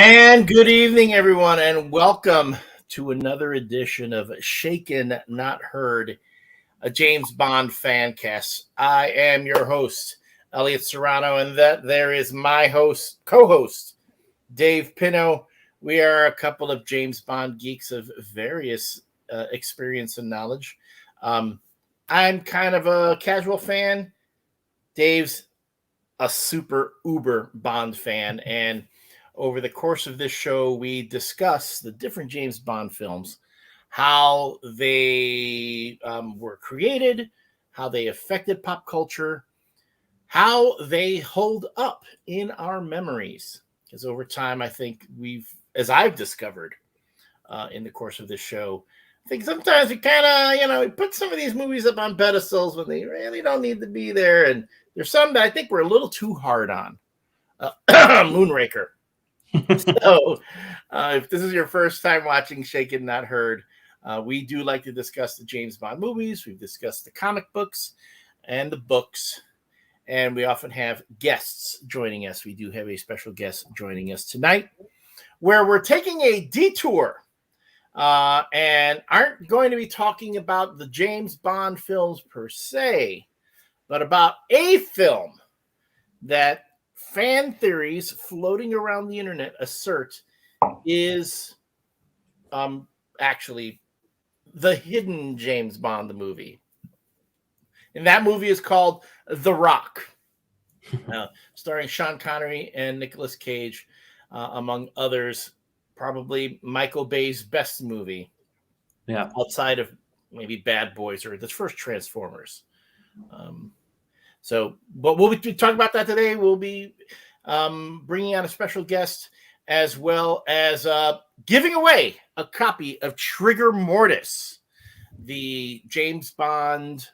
And good evening, everyone, and welcome to another edition of Shaken Not Heard, a James Bond fan cast. I am your host, Elliott Serrano, and there is my co-host, Dave Pino. We are a couple of James Bond geeks of various experience and knowledge. I'm kind of a casual fan. Dave's a super uber Bond fan, and over the course of this show, we discuss the different James Bond films, how they were created, how they affected pop culture, how they hold up in our memories. Because over time, I think as I've discovered in the course of this show, I think sometimes we kind of, we put some of these movies up on pedestals when they really don't need to be there. And there's some that I think we're a little too hard on. Moonraker. So, if this is your first time watching Shaken Not Heard, we do like to discuss the James Bond movies. We've discussed the comic books and the books, and we often have guests joining us. We do have a special guest joining us tonight, where we're taking a detour and aren't going to be talking about the James Bond films per se, but about a film that fan theories floating around the internet assert is actually the hidden James Bond movie. And that movie is called The Rock, starring Sean Connery and Nicolas Cage, among others. Probably Michael Bay's best movie, outside of maybe Bad Boys or the first Transformers. But we'll be talking about that today. We'll be bringing on a special guest, as well as giving away a copy of Trigger Mortis, the James Bond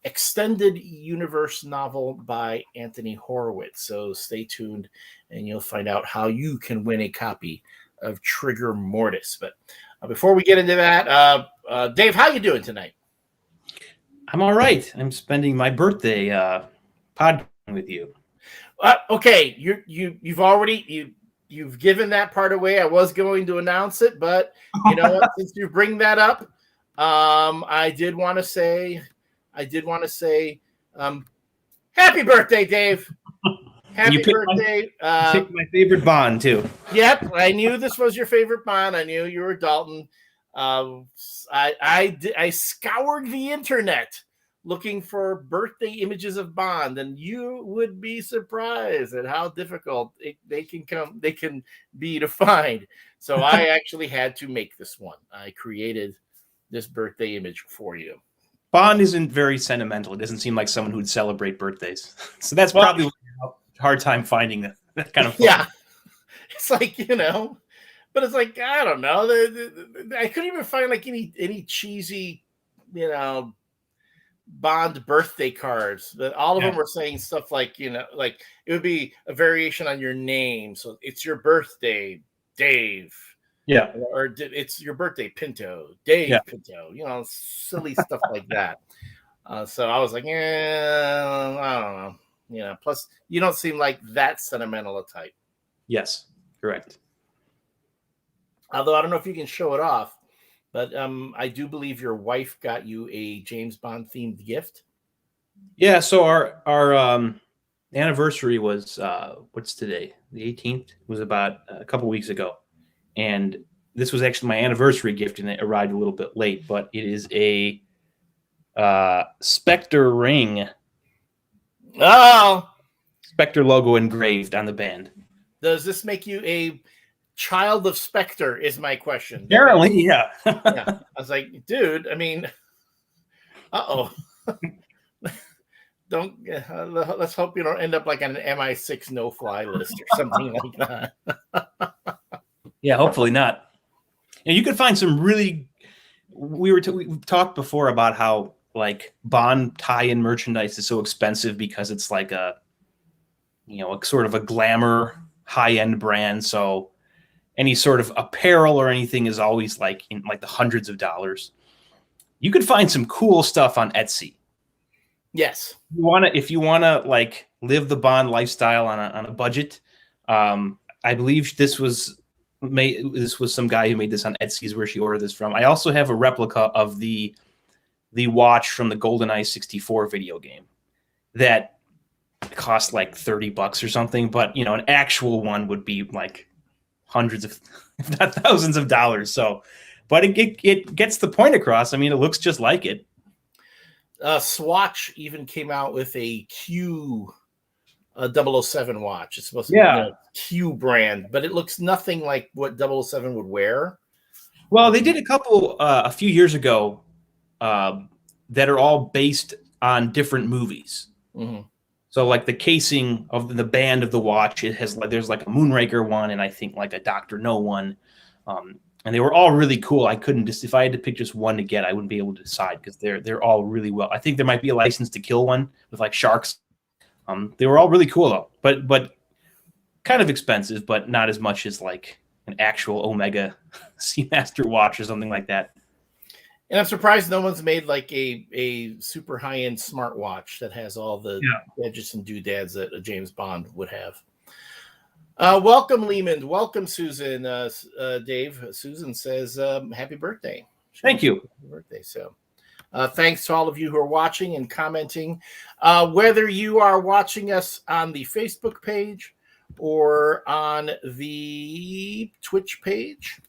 extended universe novel by Anthony Horowitz. So stay tuned, and you'll find out how you can win a copy of Trigger Mortis. But before we get into that, Dave, how you doing tonight? I'm all right. I'm spending my birthday podcasting with you. Okay, you've given that part away. I was going to announce it, but you know what? Since you bring that up, I did want to say, happy birthday, Dave! Happy birthday! You picked my favorite Bond too. Yep, I knew this was your favorite Bond. I knew you were Dalton. I scoured the internet looking for birthday images of Bond, and you would be surprised at how difficult they can be to find. So I actually had to make this one. I created this birthday image for you. Bond isn't very sentimental. It doesn't seem like someone who'd celebrate birthdays. So that's probably a hard time finding that kind of fun. Yeah. It's like, but it's like, I don't know. I couldn't even find like any cheesy, Bond birthday cards. But all of them were saying stuff like, like it would be a variation on your name. So it's your birthday, Dave. Yeah. Or it's your birthday, Pinto, Dave Pinto. Silly stuff like that. So I was like, I don't know. Plus, you don't seem like that sentimental a type. Yes, correct. Although I don't know if you can show it off, but I do believe your wife got you a James Bond themed gift. Yeah, so our anniversary was what's today? The 18th. It was about a couple weeks ago, and this was actually my anniversary gift, and it arrived a little bit late. But it is a Spectre ring. Oh, Spectre logo engraved on the band. Does this make you a child of Spectre is my question. Apparently, yeah. Yeah. I was like, dude, I mean, don't let's hope you don't end up like on an MI6 no-fly list or something like that. Yeah, hopefully not. And you could find some really. We've talked before about how like Bond tie-in merchandise is so expensive because it's like a sort of a glamour high-end brand. So any sort of apparel or anything is always like in like the hundreds of dollars. You could find some cool stuff on Etsy. Yes. If you wanna like live the Bond lifestyle on a budget, I believe this was some guy who made this on Etsy's where she ordered this from. I also have a replica of the watch from the GoldenEye 64 video game that cost like $30 or something, but an actual one would be like hundreds of, if not thousands of dollars. So, but it gets the point across. I mean, it looks just like it. Swatch even came out with a Q 007 watch. It's supposed to be Q brand, but it looks nothing like what 007 would wear. Well, they did a few years ago that are all based on different movies. Mm-hmm. So like the casing of the band of the watch, there's like a Moonraker one and I think like a Dr. No one. And they were all really cool. I couldn't if I had to pick just one to get, I wouldn't be able to decide because they're all really well. I think there might be a License to Kill one with like sharks. They were all really cool though, but kind of expensive, but not as much as like an actual Omega Seamaster watch or something like that. And I'm surprised no one's made like a super high-end smartwatch that has all the gadgets and doodads that a James Bond would have. Welcome, Lehman. Welcome, Susan. Dave. Susan says, happy birthday. Thank you. Happy birthday. So thanks to all of you who are watching and commenting. Whether you are watching us on the Facebook page or on the Twitch page,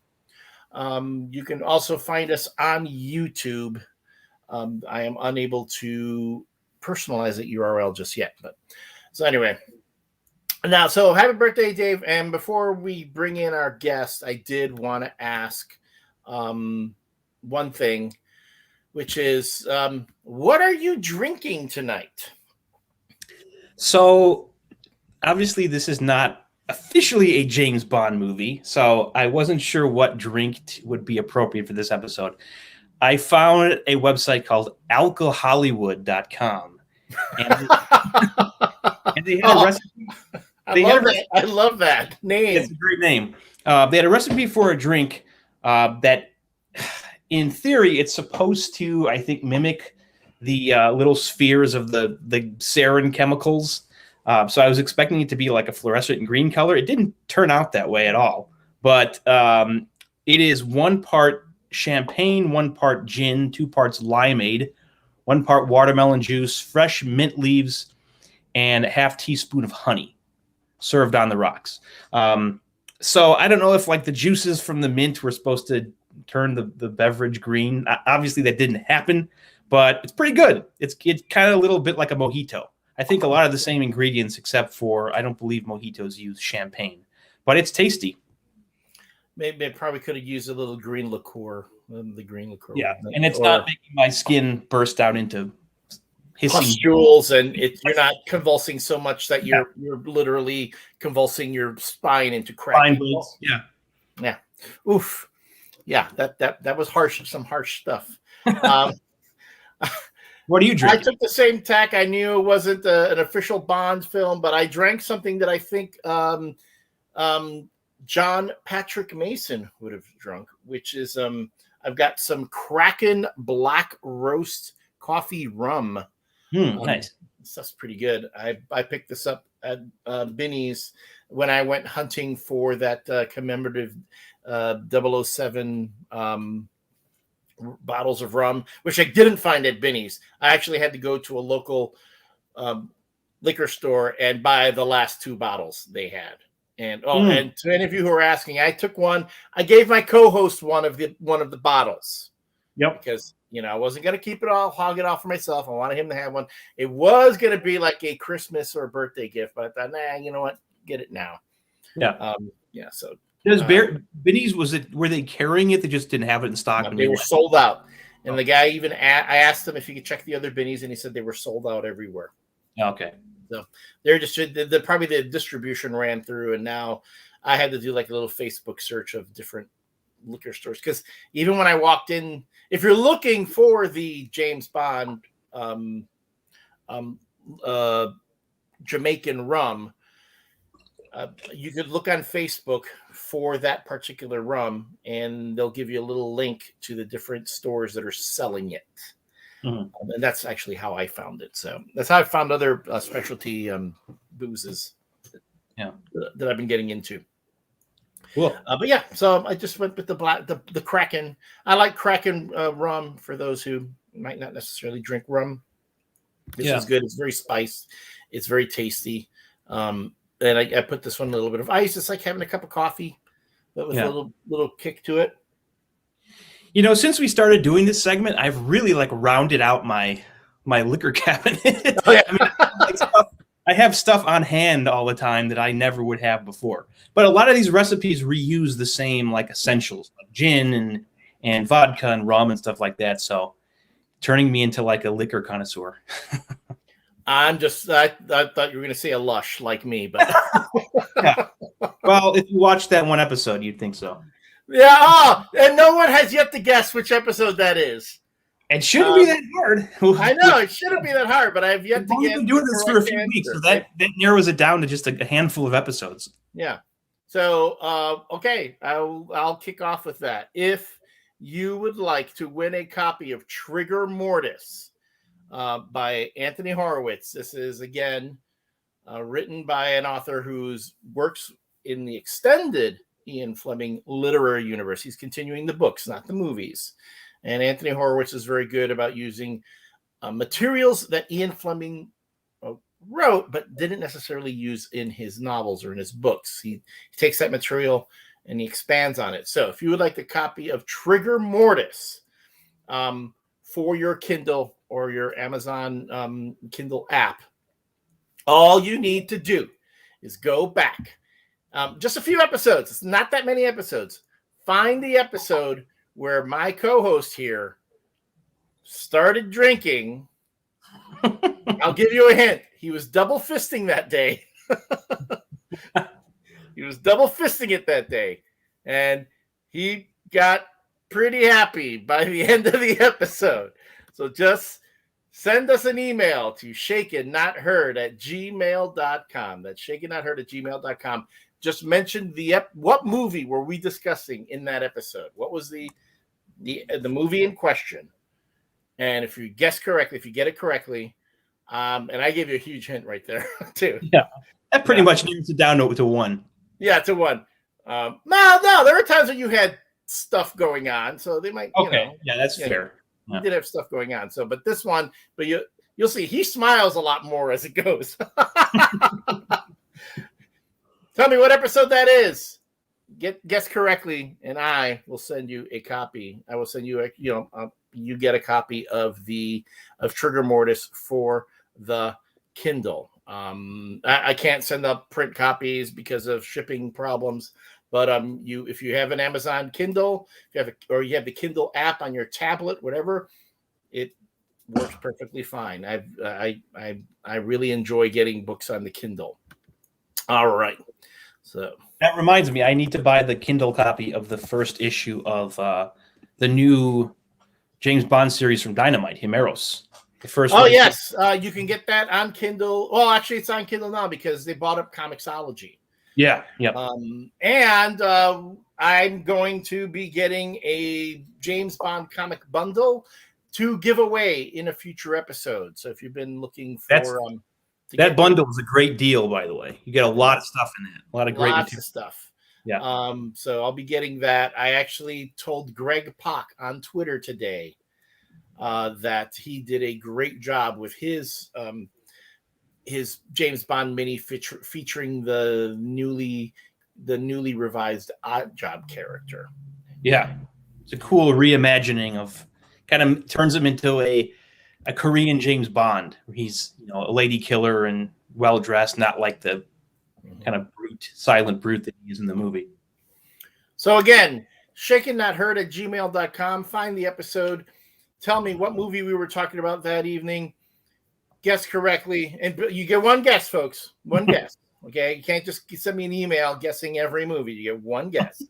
you can also find us on YouTube. I am unable to personalize that URL just yet, but so anyway. Now, so happy birthday, Dave! And before we bring in our guest, I did want to ask one thing, which is, what are you drinking tonight? So, obviously, this is not officially a James Bond movie, so I wasn't sure what drink would be appropriate for this episode. I found a website called alcohollywood.com. And they had a recipe. I love that name. It's a great name. They had a recipe for a drink that, in theory, it's supposed to, I think, mimic the little spheres of the sarin chemicals. So I was expecting it to be like a fluorescent green color. It didn't turn out that way at all. But it is 1 part champagne, 1 part gin, 2 parts limeade, 1 part watermelon juice, fresh mint leaves, and a half teaspoon of honey served on the rocks. So I don't know if like the juices from the mint were supposed to turn the beverage green. Obviously that didn't happen, but it's pretty good. It's kind of a little bit like a mojito. I think a lot of the same ingredients, except for I don't believe mojitos use champagne, but it's tasty. Maybe I probably could have used a little green liqueur. The green liqueur. Yeah, and it's not making my skin burst out into pustules, and you're not convulsing so much that you're literally convulsing your spine into cracking. Yeah. Oof. Yeah, that was harsh. Some harsh stuff. What are you drinking? I took the same tack. I knew it wasn't an official Bond film, but I drank something that I think John Patrick Mason would have drunk, which is I've got some Kraken Black Roast Coffee Rum. Nice. Stuff's pretty good. I picked this up at Binny's when I went hunting for that commemorative 007 bottles of rum, which I didn't find at Binny's. I actually had to go to a local liquor store and buy the last 2 bottles they had. And and to any of you who are asking, I took one. I gave my co-host one of the bottles. Yep. Because I wasn't going to keep it all, hog it off for myself. I wanted him to have one. It was going to be like a Christmas or a birthday gift, but I thought, you know what? Get it now. Yeah. So does Binny's, were they carrying it? They just didn't have it in stock. They were sold out. And the guy even I asked him if he could check the other Binny's, and he said they were sold out everywhere. Okay. So they're just probably the distribution ran through, and now I had to do like a little Facebook search of different liquor stores, because even when I walked in, if you're looking for the James Bond Jamaican rum, you could look on Facebook for that particular rum, and they'll give you a little link to the different stores that are selling it. And that's actually how I found it. So that's how I found other specialty boozes. that I've been getting into. Cool. But yeah, so I just went with the Kraken. I like Kraken rum for those who might not necessarily drink rum. This is good. It's very spiced. It's very tasty. And I put this one a little bit of ice. It's like having a cup of coffee, but with a little kick to it. You know, since we started doing this segment, I've really like rounded out my liquor cabinet. Oh, yeah. I mean, I have stuff on hand all the time that I never would have before. But a lot of these recipes reuse the same like essentials, like gin and vodka and rum and stuff like that. So turning me into like a liquor connoisseur. I thought you were going to say a lush like me, but yeah. Well, if you watched that one episode, you'd think so. Yeah. Oh, and no one has yet to guess which episode that is. It shouldn't be that hard. I know it shouldn't be that hard, but I've yet to get. We've been doing this for a few weeks, so that narrows it down to just a handful of episodes. Yeah. So, okay, I'll kick off with that. If you would like to win a copy of Trigger Mortis by Anthony Horowitz, this is again written by an author who's works in the extended Ian Fleming literary universe. He's continuing the books, not the movies. And Anthony Horowitz is very good about using materials that Ian Fleming wrote, but didn't necessarily use in his novels or in his books. He takes that material and he expands on it. So if you would like a copy of Trigger Mortis for your Kindle or your Amazon Kindle app, all you need to do is go back. Just a few episodes. It's not that many episodes. Find the episode where my co-host here started drinking. I'll give you a hint. He was double fisting that day. He was double fisting it that day. And he got pretty happy by the end of the episode. So just send us an email to shakennotheard@gmail.com. That's shakennotheard@gmail.com. Just mention what movie were we discussing in that episode? What was the movie in question? And if you guess correctly, if you get it correctly, and I gave you a huge hint right there too. Yeah, that pretty much narrows it down to one. Yeah, to one. No, there were times when you had stuff going on, so they might. Okay, yeah, that's fair. You did have stuff going on, so but this one, but you'll see he smiles a lot more as it goes. Tell me what episode that is. Guess correctly, and I will send you a copy. I will send you you get a copy of Trigger Mortis for the Kindle. I can't send up print copies because of shipping problems, but if you have an Amazon Kindle, or you have the Kindle app on your tablet, whatever, it works perfectly fine. I really enjoy getting books on the Kindle. All right. So that reminds me, I need to buy the Kindle copy of the first issue of the new James Bond series from Dynamite, Himeros. The first. Oh, yes. You can get that on Kindle. Well, actually, it's on Kindle now because they bought up Comixology. Yeah. Yep. And I'm going to be getting a James Bond comic bundle to give away in a future episode. So if you've been looking for that bundle is a great deal, by the way. You get a lot of stuff in it. A lot of great material. Stuff. Yeah. So I'll be getting that. I actually told Greg Pak on Twitter today that he did a great job with his James Bond mini featuring the newly revised Odd Job character. Yeah. It's a cool reimagining of kind of turns him into a Korean James Bond. He's a lady killer and well dressed, not like the kind of silent brute that he is in the movie. So again, shakennotheard@gmail.com. Find the episode. Tell me what movie we were talking about that evening. Guess correctly, and you get one guess, folks. One guess. Okay, you can't just send me an email guessing every movie. You get one guess.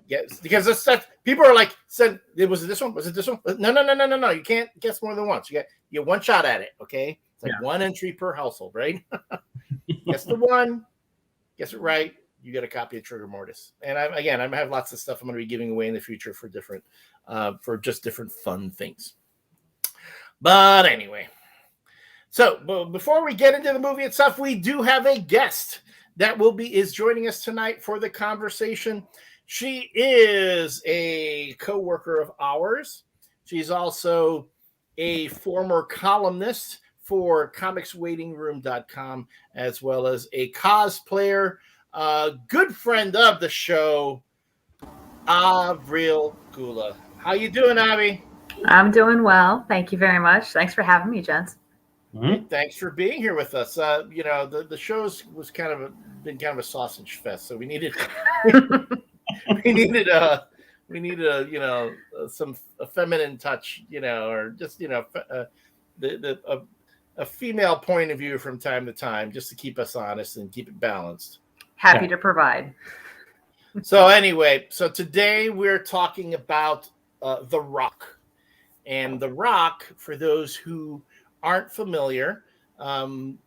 Yes, because it's stuff people are like, said, was it this one? Was it this one? No. You can't guess more than once. You get one shot at it. Okay, it's like one entry per household, right? Guess the one, guess it right. You get a copy of Trigger Mortis. And I have lots of stuff I'm going to be giving away in the future for different fun things. But anyway, so before we get into the movie itself, we do have a guest that is joining us tonight for the conversation. She is a co-worker of ours. She's also a former columnist for comicswaitingroom.com, as well as a cosplayer, good friend of the show, Avril Gula. How you doing, Avi? I'm doing well. Thank you very much. Thanks for having me, gents. Hey, thanks for being here with us. The show's was been kind of a sausage fest, so we needed some a feminine touch, or just a female point of view from time to time, just to keep us honest and keep it balanced. Happy to provide. So anyway, today we're talking about The Rock. And The Rock, for those who aren't familiar, and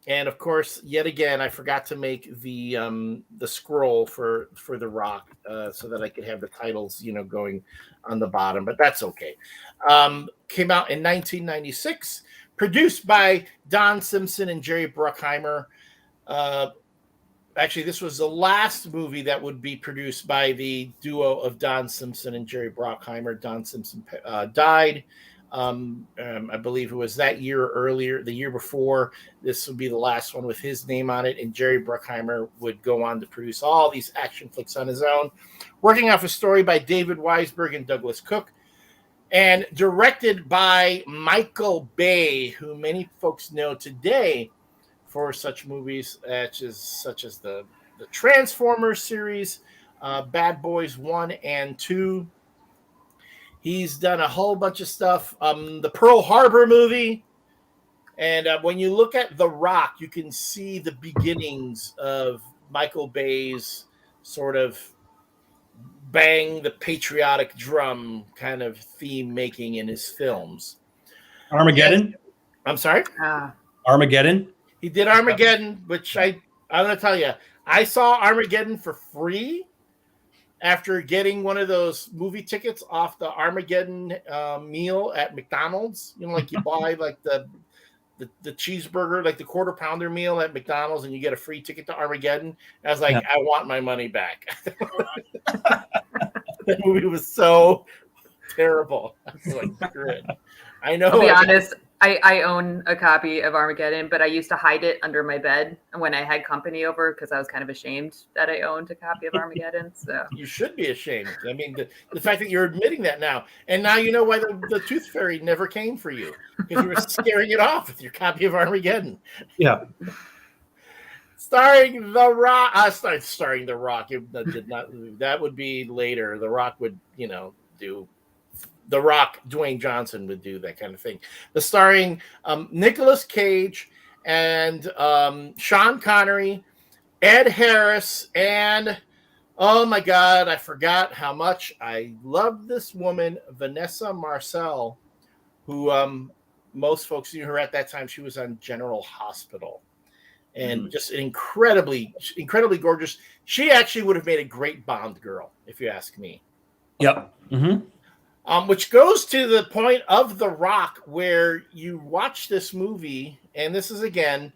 of course, yet again, I forgot to make the scroll for The Rock so that I could have the titles, going on the bottom, but that's okay. Came out in 1996, produced by Don Simpson and Jerry Bruckheimer. Actually, this was the last movie that would be produced by the duo of Don Simpson and Jerry Bruckheimer. Don Simpson died. I believe it was that year earlier, the year before. This would be the last one with his name on it, and Jerry Bruckheimer would go on to produce all these action flicks on his own, working off a story by David Weisberg and Douglas Cook, and directed by Michael Bay, who many folks know today for such movies such as the Transformers series, Bad Boys 1 and 2. He's done a whole bunch of stuff. The Pearl Harbor movie. And when you look at The Rock, you can see the beginnings of Michael Bay's sort of bang the patriotic drum kind of theme making in his films. Armageddon? I'm sorry? Armageddon? He did Armageddon, which I'm going to tell you, I saw Armageddon for free after getting one of those movie tickets off the Armageddon meal at McDonald's. Like you buy like the cheeseburger, like the quarter pounder meal at McDonald's, and you get a free ticket to Armageddon. I was like, I want my money back. That movie was so terrible. I was like, screw it. I know. I'll be honest, I own a copy of Armageddon, but I used to hide it under my bed when I had company over because I was kind of ashamed that I owned a copy of Armageddon. So you should be ashamed. I mean, the fact that you're admitting that now, and now you know why the Tooth Fairy never came for you, because you were scaring it off with your copy of Armageddon. Yeah. Starring The Rock. Starring The Rock. That would be later. The Rock would, do. The Rock, Dwayne Johnson would do that kind of thing. The starring Nicolas Cage and Sean Connery, Ed Harris, and oh my God, I forgot how much I love this woman, Vanessa Marcel, who most folks knew her at that time. She was on General Hospital, and just incredibly gorgeous. She actually would have made a great Bond girl, if you ask me. Yep. Mm-hmm. Which goes to the point of The Rock, where you watch this movie, and this is, again,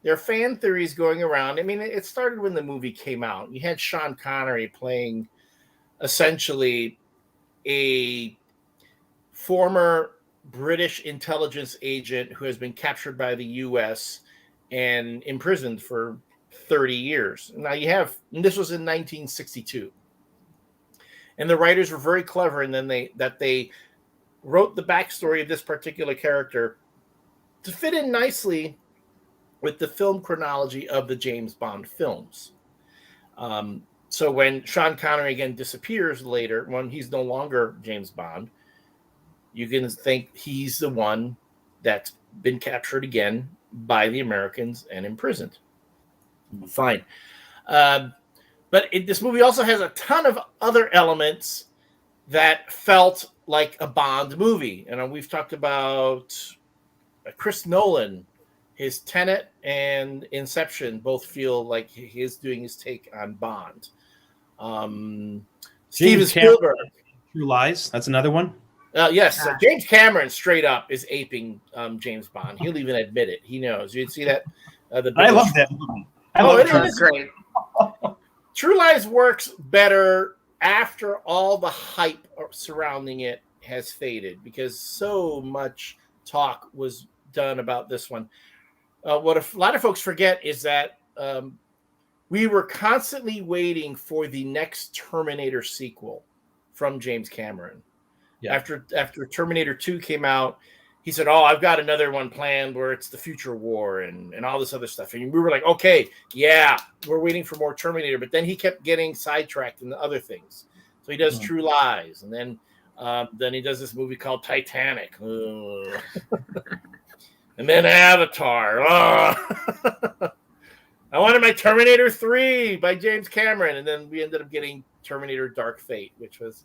there are fan theories going around. I mean, it started when the movie came out. You had Sean Connery playing essentially a former British intelligence agent who has been captured by the U.S. and imprisoned for 30 years. Now you have, and this was in 1962. And the writers were very clever, and then they wrote the backstory of this particular character to fit in nicely with the film chronology of the James Bond films. So when Sean Connery again disappears later, when he's no longer James Bond, you can think he's the one that's been captured again by the Americans and imprisoned. Fine. But this movie also has a ton of other elements that felt like a Bond movie. And we've talked about Chris Nolan, his Tenet and Inception both feel like he's doing his take on Bond. Steven Spielberg. True Lies, that's another one. Yes, James Cameron straight up is aping James Bond. He'll even admit it. He knows. You'd see that. I love that movie. I love it True That's great. True Lies works better after all the hype surrounding it has faded because so much talk was done about this one. What a lot of folks forget is that we were constantly waiting for the next Terminator sequel from James Cameron. Yeah. After Terminator 2 came out, he said, "Oh, I've got another one planned where it's the future war and all this other stuff." And we were like, "Okay, yeah, we're waiting for more Terminator." But then he kept getting sidetracked into other things. So he does True Lies, and then he does this movie called Titanic, and then Avatar. Oh. I wanted my Terminator 3 by James Cameron, and then we ended up getting Terminator Dark Fate, which was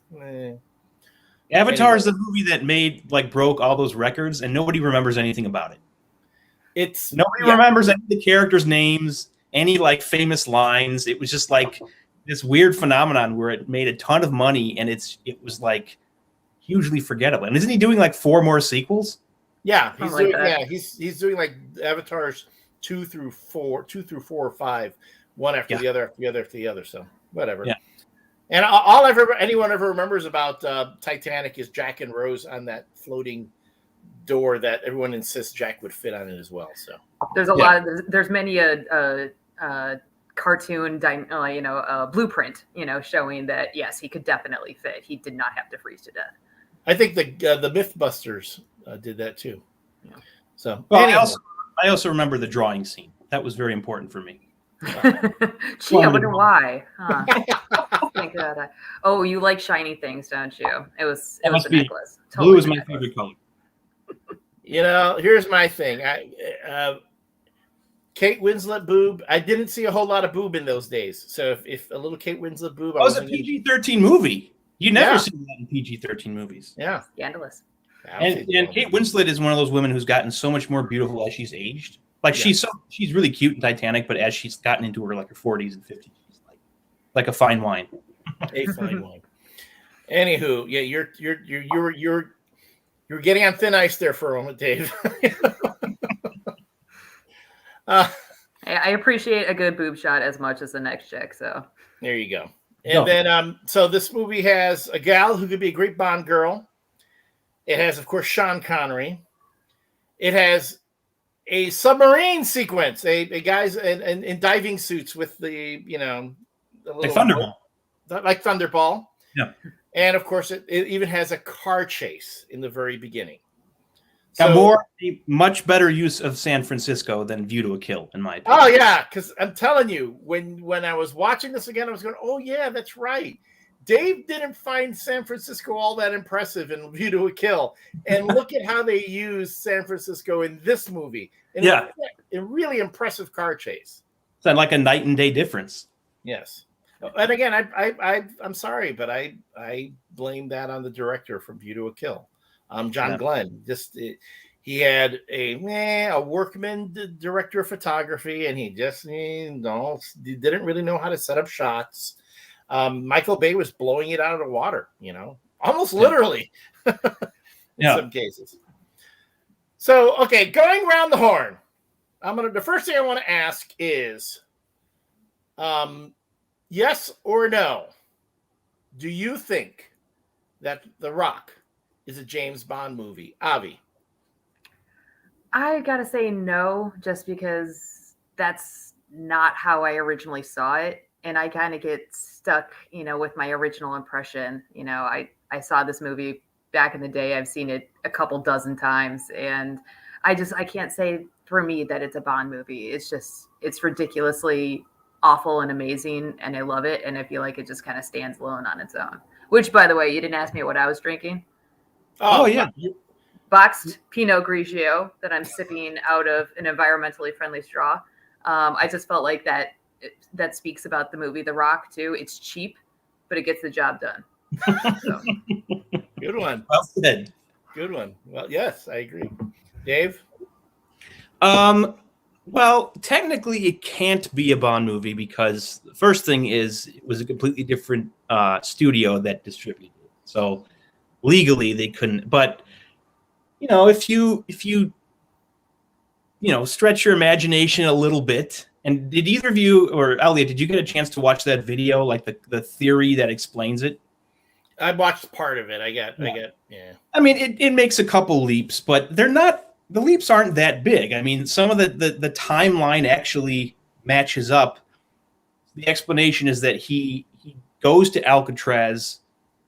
Avatar is the movie that broke all those records, and nobody remembers anything about it. Nobody remembers any of the characters' names, any famous lines. It was just this weird phenomenon where it made a ton of money, and it was hugely forgettable. And isn't he doing 4 more sequels? Yeah, he's doing Avatars 2 through 4 or 5, one after the other. So whatever. Yeah. And all anyone ever remembers about Titanic is Jack and Rose on that floating door that everyone insists Jack would fit on it as well. So there's there's many a cartoon, blueprint, showing that yes, he could definitely fit. He did not have to freeze to death. I think the Mythbusters did that too. Yeah. So I also remember the drawing scene. That was very important for me. Gee, I wonder why. Huh. Think that. Oh, you like shiny things, don't you? It was a necklace. Blue is my favorite color. Here's my thing. Kate Winslet boob. I didn't see a whole lot of boob in those days. So if a little Kate Winslet boob, it was a PG-13 movie. You never see that in PG-13 movies. Yeah, scandalous. And Kate Winslet is one of those women who's gotten so much more beautiful as she's aged. She's really cute in Titanic, but as she's gotten into her 40s and 50s, she's like a fine wine. A fine wine. Anywho, yeah, you're getting on thin ice there for a moment, Dave. I appreciate a good boob shot as much as the next chick. So there you go. And then, so this movie has a gal who could be a great Bond girl. It has, of course, Sean Connery. It has a submarine sequence, a guys in diving suits with the like Thunderball. Like Thunderball. Yeah. And of course, it even has a car chase in the very beginning. A much better use of San Francisco than View to a Kill, in my opinion. Oh yeah, because I'm telling you, when I was watching this again, I was going, "Oh yeah, that's right." Dave didn't find San Francisco all that impressive in View to a Kill, and look at how they use San Francisco in this movie. And a really impressive car chase. It's like a night and day difference. Yes. And again, I'm sorry, but I blame that on the director from View to a Kill, John Glenn. He had a workman director of photography, and he just didn't really know how to set up shots. Michael Bay was blowing it out of the water, almost literally in some cases. So, okay, going around the horn, the first thing I want to ask is, yes or no, do you think that The Rock is a James Bond movie? Avi? I gotta say no, just because that's not how I originally saw it. And I kind of get stuck, with my original impression. I saw this movie back in the day. I've seen it a couple dozen times. And I can't say for me that it's a Bond movie. It's ridiculously awful and amazing. And I love it. And I feel like it just kind of stands alone on its own. Which, by the way, you didn't ask me what I was drinking. Oh yeah. Boxed Pinot Grigio that I'm sipping out of an environmentally friendly straw. I just felt like that speaks about the movie The Rock too. It's cheap, but it gets the job done. So. Good one. Well said. Good one. Well, yes, I agree. Dave? Well, technically it can't be a Bond movie because the first thing is it was a completely different studio that distributed it. So legally they couldn't. But if you stretch your imagination a little bit And did either of you, or Elliot, did you get a chance to watch that video, like the theory that explains it? I watched part of it. Yeah. I mean, it makes a couple leaps, but the leaps aren't that big. I mean, some of the timeline actually matches up. The explanation is that he goes to Alcatraz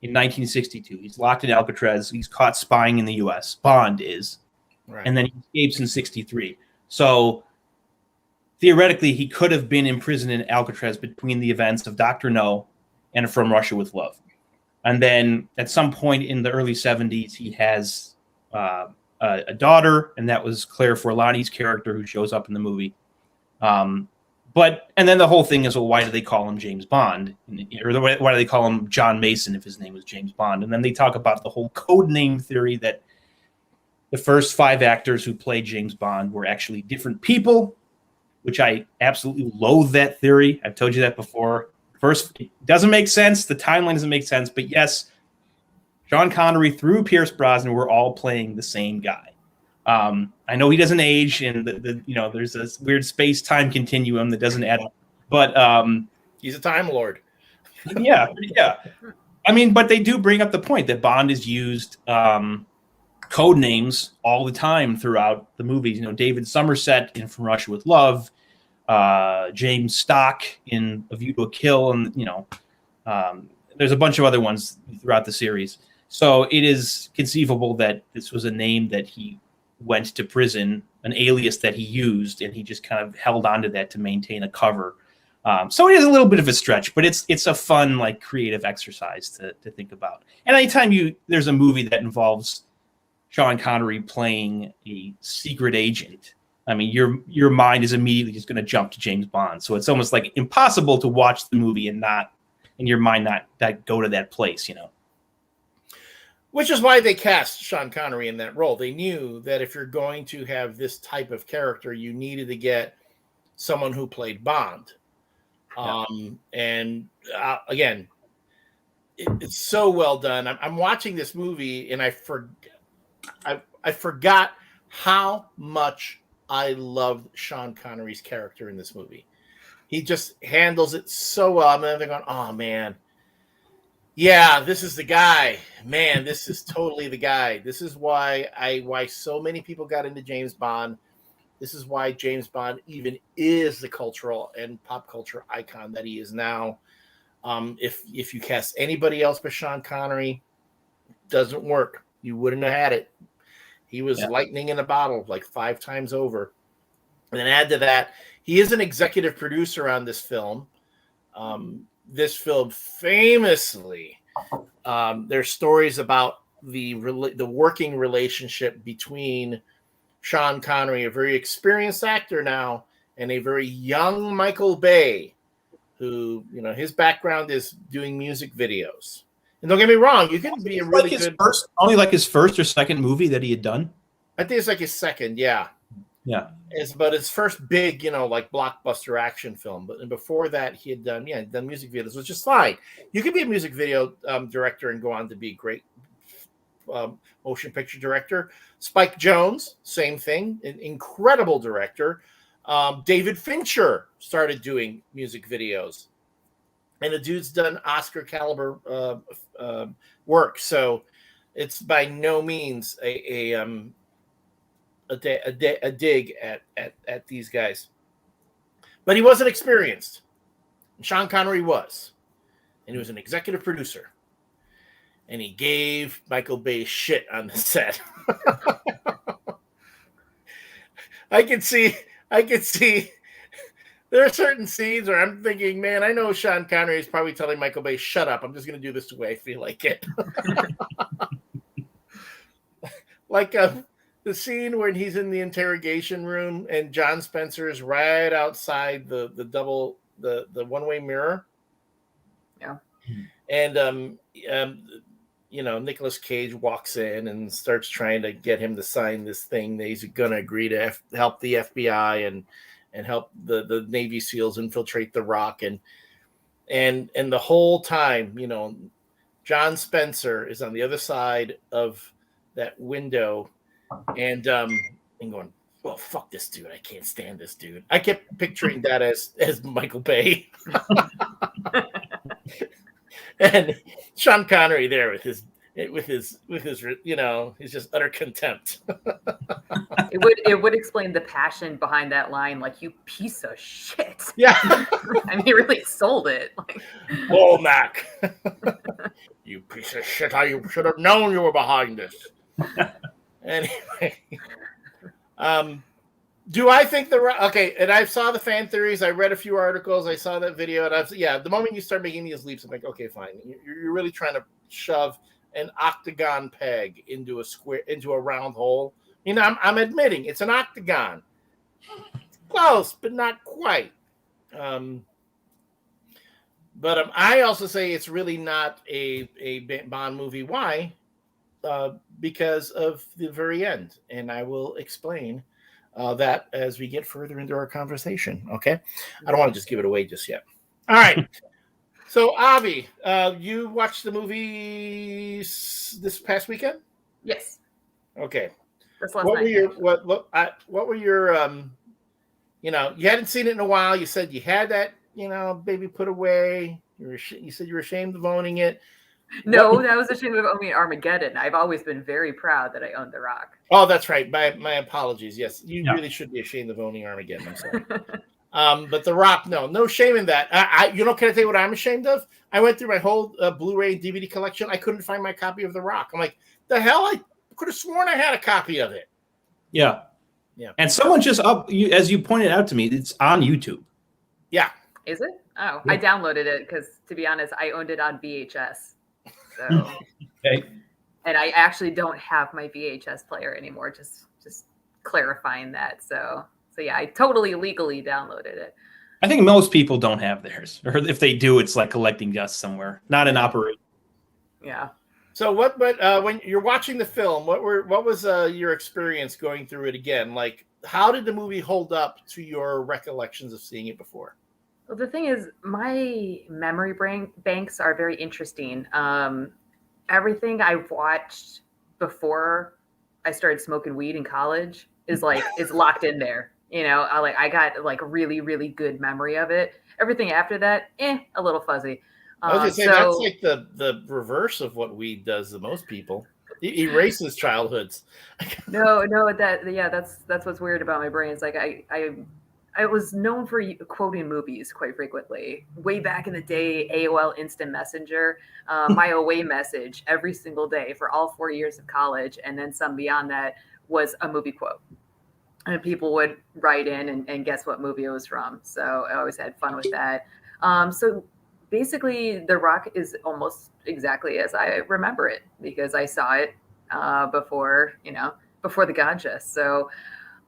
in 1962. He's locked in Alcatraz. He's caught spying in the U.S. Bond is. Right. And then he escapes in 63. So theoretically, he could have been imprisoned in Alcatraz between the events of Dr. No and From Russia with Love. And then at some point in the early 70s, he has a daughter, and that was Claire Forlani's character who shows up in the movie. And then the whole thing is, well, why do they call him James Bond? Or why do they call him John Mason if his name was James Bond? And then they talk about the whole code name theory that the first 5 actors who played James Bond were actually different people, which I absolutely loathe that theory. I've told you that before. First, it doesn't make sense. The timeline doesn't make sense. But yes, Sean Connery through Pierce Brosnan were all playing the same guy. I know he doesn't age, and there's this weird space-time continuum that doesn't add up. But he's a Time Lord. Yeah. I mean, but they do bring up the point that Bond is used code names all the time throughout the movies. David Somerset in From Russia with Love, James Stock in A View to a Kill, and there's a bunch of other ones throughout the series. So it is conceivable that this was a name that he went to prison, an alias that he used, and he just kind of held on to that to maintain a cover. So it is a little bit of a stretch, but it's a fun, like, creative exercise to think about. And anytime there's a movie that involves Sean Connery playing a secret agent, I mean, your mind is immediately just going to jump to James Bond. So it's almost like impossible to watch the movie and not, in your mind, not go to that place, Which is why they cast Sean Connery in that role. They knew that if you're going to have this type of character, you needed to get someone who played Bond. Yeah. Again, it's so well done. I'm watching this movie, and I forgot how much I loved Sean Connery's character in this movie. He just handles it so well. I'm they're going, oh man. Yeah, this is the guy. Man, this is totally the guy. This is why so many people got into James Bond. This is why James Bond even is the cultural and pop culture icon that he is now. If you cast anybody else but Sean Connery, it doesn't work. You wouldn't have had it. He was lightning in a bottle like 5 times over. And then add to that, he is an executive producer on this film. This film famously, there's stories about the working relationship between Sean Connery, a very experienced actor now, and a very young Michael Bay, who, his background is doing music videos. And don't get me wrong, you can be a really good... Only like his first or second movie that he had done? I think it's like his second, yeah. Yeah. But his first big, like blockbuster action film. But before that, he had done music videos, which is fine. You could be a music video director and go on to be a great motion picture director. Spike Jonze, same thing, an incredible director. David Fincher started doing music videos, and the dude's done Oscar caliber work. So it's by no means a dig at these guys, but he wasn't experienced. Sean Connery was, and he was an executive producer, and he gave Michael Bay shit on the set. I could see. There are certain scenes where I'm thinking, man, I know Sean Connery is probably telling Michael Bay, "Shut up! I'm just going to do this the way I feel like it." Like the scene when he's in the interrogation room and John Spencer is right outside the one-way mirror. Yeah. And Nicolas Cage walks in and starts trying to get him to sign this thing that he's going to agree to help the FBI and help the Navy SEALs infiltrate the Rock, and the whole time, John Spencer is on the other side of that window and going, well, fuck this dude. I can't stand this dude. I kept picturing that as Michael Bay. And Sean Connery there with his he's just utter contempt. It would explain the passion behind that line, like, you piece of shit. Yeah. I mean, he really sold it. Like, oh, Mac. You piece of shit. How you should have known you were behind this. Anyway. Do I think okay, and I saw the fan theories, I read a few articles, I saw that video, and the moment you start making these leaps, I'm like, okay, fine. You're really trying to shove an octagon peg into a round hole. You know, I'm admitting it's an octagon. It's close, but not quite. But I also say it's really not a Bond movie. Why? Because of the very end, and I will explain that as we get further into our conversation. Okay, I don't want to just give it away just yet. All right. So, Avi, you watched the movie this past weekend? yes. Okay. That's last What night. were your what were your you hadn't seen it in a while. You said you had that baby put away. You said you were ashamed of owning it. No, that was a shame of owning Armageddon. I've always been very proud that I owned The Rock. Oh, that's right. My apologies. Yes, you really should be ashamed of owning Armageddon. I'm sorry. But The Rock, no shame in that. Can I tell you what I'm ashamed of? I went through my whole Blu-ray and DVD collection. I couldn't find my copy of The Rock. I'm like, the hell? I could have sworn I had a copy of it. Yeah. And someone just as you pointed out to me, it's on YouTube. Yeah. Is it? Oh, Yeah. I downloaded it because, to be honest, I owned it on VHS. So, Okay. and I actually don't have my VHS player anymore. Just clarifying that. So yeah, I totally legally downloaded it. I think most people don't have theirs, or if they do, it's like collecting dust somewhere, not an operation. Yeah. So when you're watching the film, what was your experience going through it again? Like, how did the movie hold up to your recollections of seeing it before? Well, the thing is, my memory banks are very interesting. Everything I watched before I started smoking weed in college is locked in there. I got like really, really good memory of it. Everything after that, a little fuzzy. I was gonna say that's like the reverse of what weed does to most people. It erases childhoods. No, that's what's weird about my brain. It's like I was known for quoting movies quite frequently. Way back in the day, AOL Instant Messenger, my away message every single day for all 4 years of college, and then some beyond that, was a movie quote. And people would write in and guess what movie it was from. So I always had fun with that. So basically, The Rock is almost exactly as I remember it because I saw it before the gotcha. So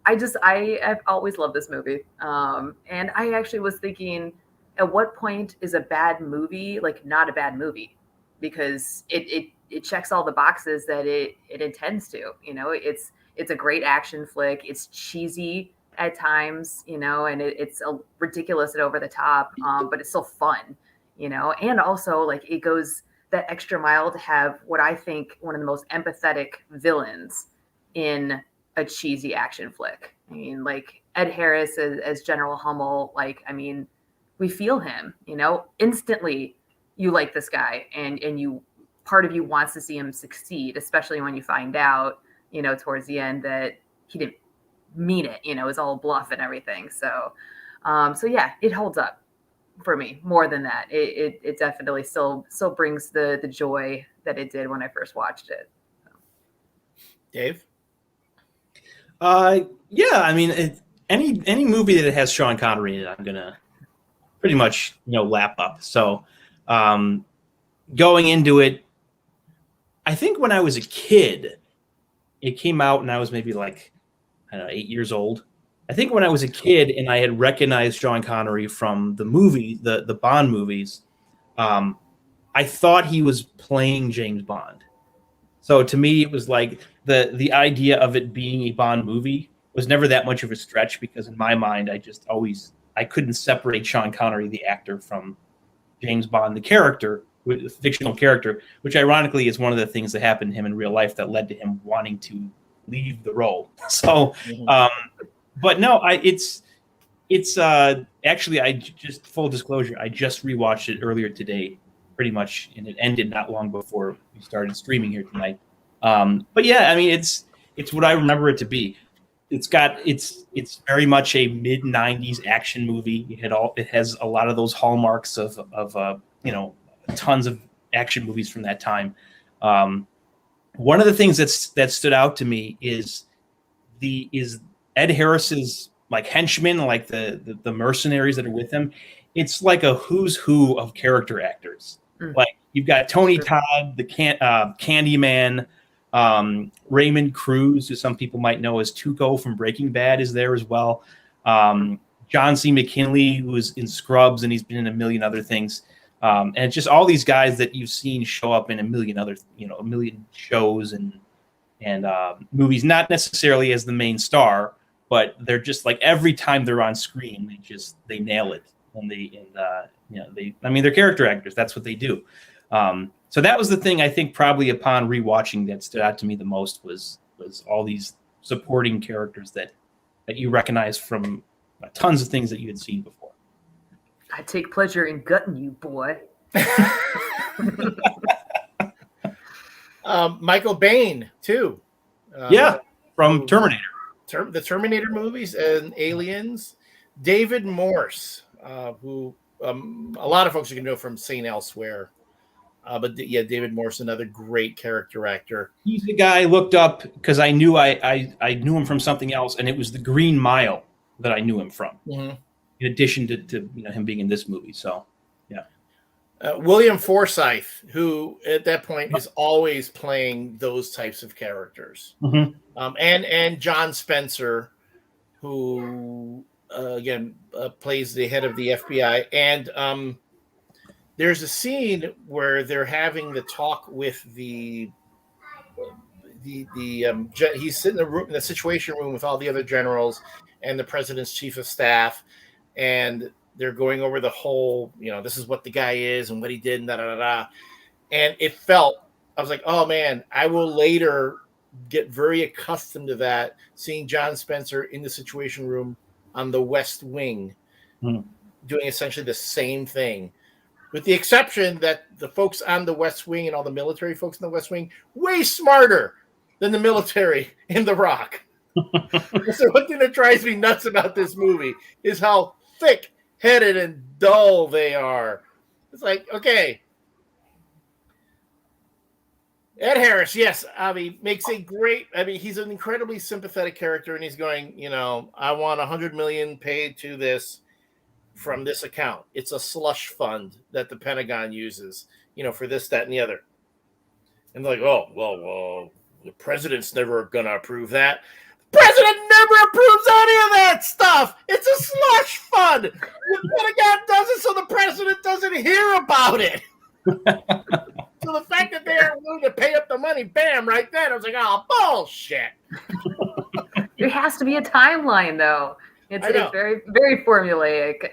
I've always loved this movie. And I actually was thinking, at what point is a bad movie not a bad movie? Because it checks all the boxes that it intends to. It's a great action flick. It's cheesy at times, and it's ridiculous and over the top, but it's still fun, and also it goes that extra mile to have what I think one of the most empathetic villains in a cheesy action flick. I mean, Ed Harris as General Hummel, we feel him, instantly you like this guy and part of you wants to see him succeed, especially when you find out, towards the end that he didn't mean it, it's all bluff and everything. So yeah, it holds up for me more than that. It definitely still brings the joy that it did when I first watched it. So. Dave? Yeah, I mean, any movie that has Sean Connery in it, I'm gonna pretty much lap up. So going into it, I think when I was a kid, it came out and I was maybe 8 years old. I think when I was a kid and I had recognized Sean Connery from the movie, the Bond movies, I thought he was playing James Bond. So to me, it was like the idea of it being a Bond movie was never that much of a stretch because in my mind, I couldn't separate Sean Connery, the actor, from James Bond, the character, the fictional character, which ironically is one of the things that happened to him in real life that led to him wanting to leave the role. So But no, it's actually, I just, full disclosure, I just rewatched it earlier today, pretty much, and it ended not long before we started streaming here tonight. But yeah, I mean, it's what I remember it to be. It's very much a mid '90s action movie. It has a lot of those hallmarks of tons of action movies from that time. One of the things that stood out to me is Ed Harris's like henchmen, like the mercenaries that are with him. It's like a who's who of character actors. Like you've got Tony Todd, the Candyman, Raymond Cruz, who some people might know as Tuco from Breaking Bad, is there as well. John C. McKinley, who was in Scrubs, and he's been in a million other things. And it's just all these guys that you've seen show up in a million other, a million shows and movies, not necessarily as the main star, but they're just like every time they're on screen, they nail it. And they're character actors. That's what they do. So that was the thing I think probably upon rewatching that stood out to me the most was all these supporting characters that you recognize from tons of things that you had seen before. I take pleasure in gutting you, boy. Michael Biehn too. From Terminator. The Terminator movies and Aliens. David Morse, who a lot of folks you can know from St. Elsewhere. But David Morse, another great character actor. He's the guy I looked up because I knew I knew him from something else, and it was The Green Mile that I knew him from. Mm-hmm. In addition to him being in this movie, so yeah. William Forsythe, who at that point is always playing those types of characters, and John Spencer, who again plays the head of the FBI, and there's a scene where they're having the talk with he's sitting in the Situation Room with all the other generals and the president's chief of staff, and they're going over the whole, this is what the guy is and what he did, and da-da-da-da. And I was like, oh man, I will later get very accustomed to that, seeing John Spencer in the Situation Room on the West Wing, doing essentially the same thing, with the exception that the folks on the West Wing and all the military folks in the West Wing, way smarter than the military in The Rock. So one thing that drives me nuts about this movie is how thick-headed and dull they are. It's like, okay, Ed Harris, yes, makes a great. He's an incredibly sympathetic character, and he's going, I want $100 million paid to this from this account. It's a slush fund that the Pentagon uses, for this, that, and the other. And they're like, oh, well, the president's never going to approve that. President never approves any of that stuff. It's a slush fund. The Pentagon does it so the president doesn't hear about it. So the fact that they are willing to pay up the money, bam, right then, I was like, oh, bullshit. There has to be a timeline, though. It's very, very formulaic.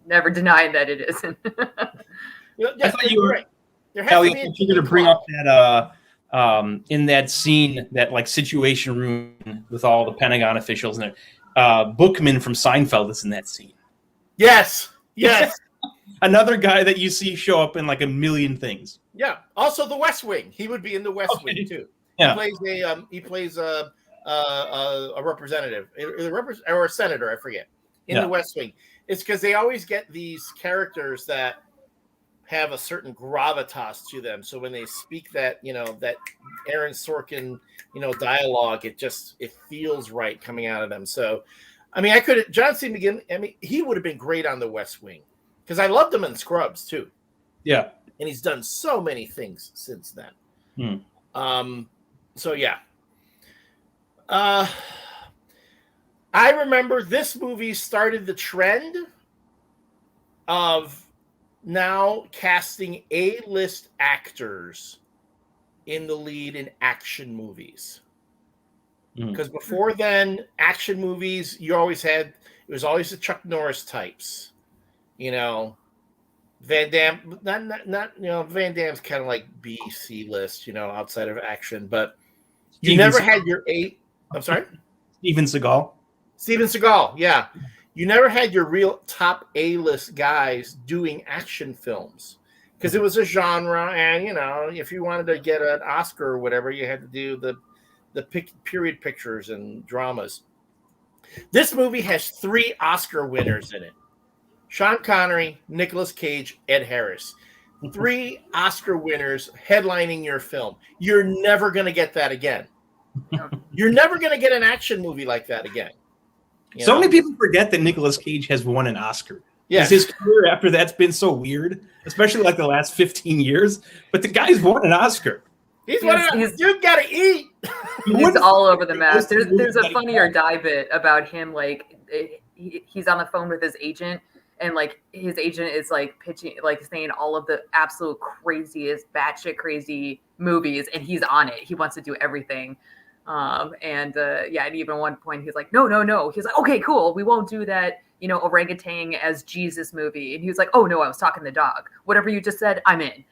Never denying that it isn't. I thought you were, Elliott, you're going to bring up that in that scene, that like Situation Room with all the Pentagon officials in it. Bookman from Seinfeld is in that scene. Yes. Another guy that you see show up in like a million things. Yeah. Also, The West Wing. He would be in The West Wing too. Yeah. He plays a representative or a senator, I forget, in The West Wing. It's because they always get these characters that have a certain gravitas to them. So when they speak that Aaron Sorkin, dialogue, it feels right coming out of them. So, John C. McGinley, he would have been great on The West Wing, because I loved him in Scrubs too. Yeah. And he's done so many things since then. So yeah. I remember this movie started the trend of now casting A-list actors in the lead in action movies. Because before then, action movies, it was always the Chuck Norris types. Van Damme, not Van Damme's kind of like B, C list, outside of action, but you never had your I'm sorry? Steven Seagal. Steven Seagal, yeah. You never had your real top A-list guys doing action films because it was a genre, and if you wanted to get an Oscar or whatever, you had to do the period pictures and dramas. This movie has 3 Oscar winners in it: Sean Connery, Nicolas Cage, Ed Harris. 3 Oscar winners headlining your film. You're never going to get that again. You're never going to get an action movie like that again. So many people forget that Nicolas Cage has won an Oscar. Yeah. His career after that's been so weird, especially like the last 15 years. But the guy's won an Oscar. He's dude got to eat. He's all over the map. There's a Funny or Die bit about him. Like he's on the phone with his agent, and like his agent is like pitching, like saying all of the absolute craziest, batshit crazy movies, and he's on it. He wants to do everything. And even at one point he's like, no. He's like, okay, cool. We won't do that, orangutan as Jesus movie. And he was like, oh no, I was talking the dog. Whatever you just said, I'm in.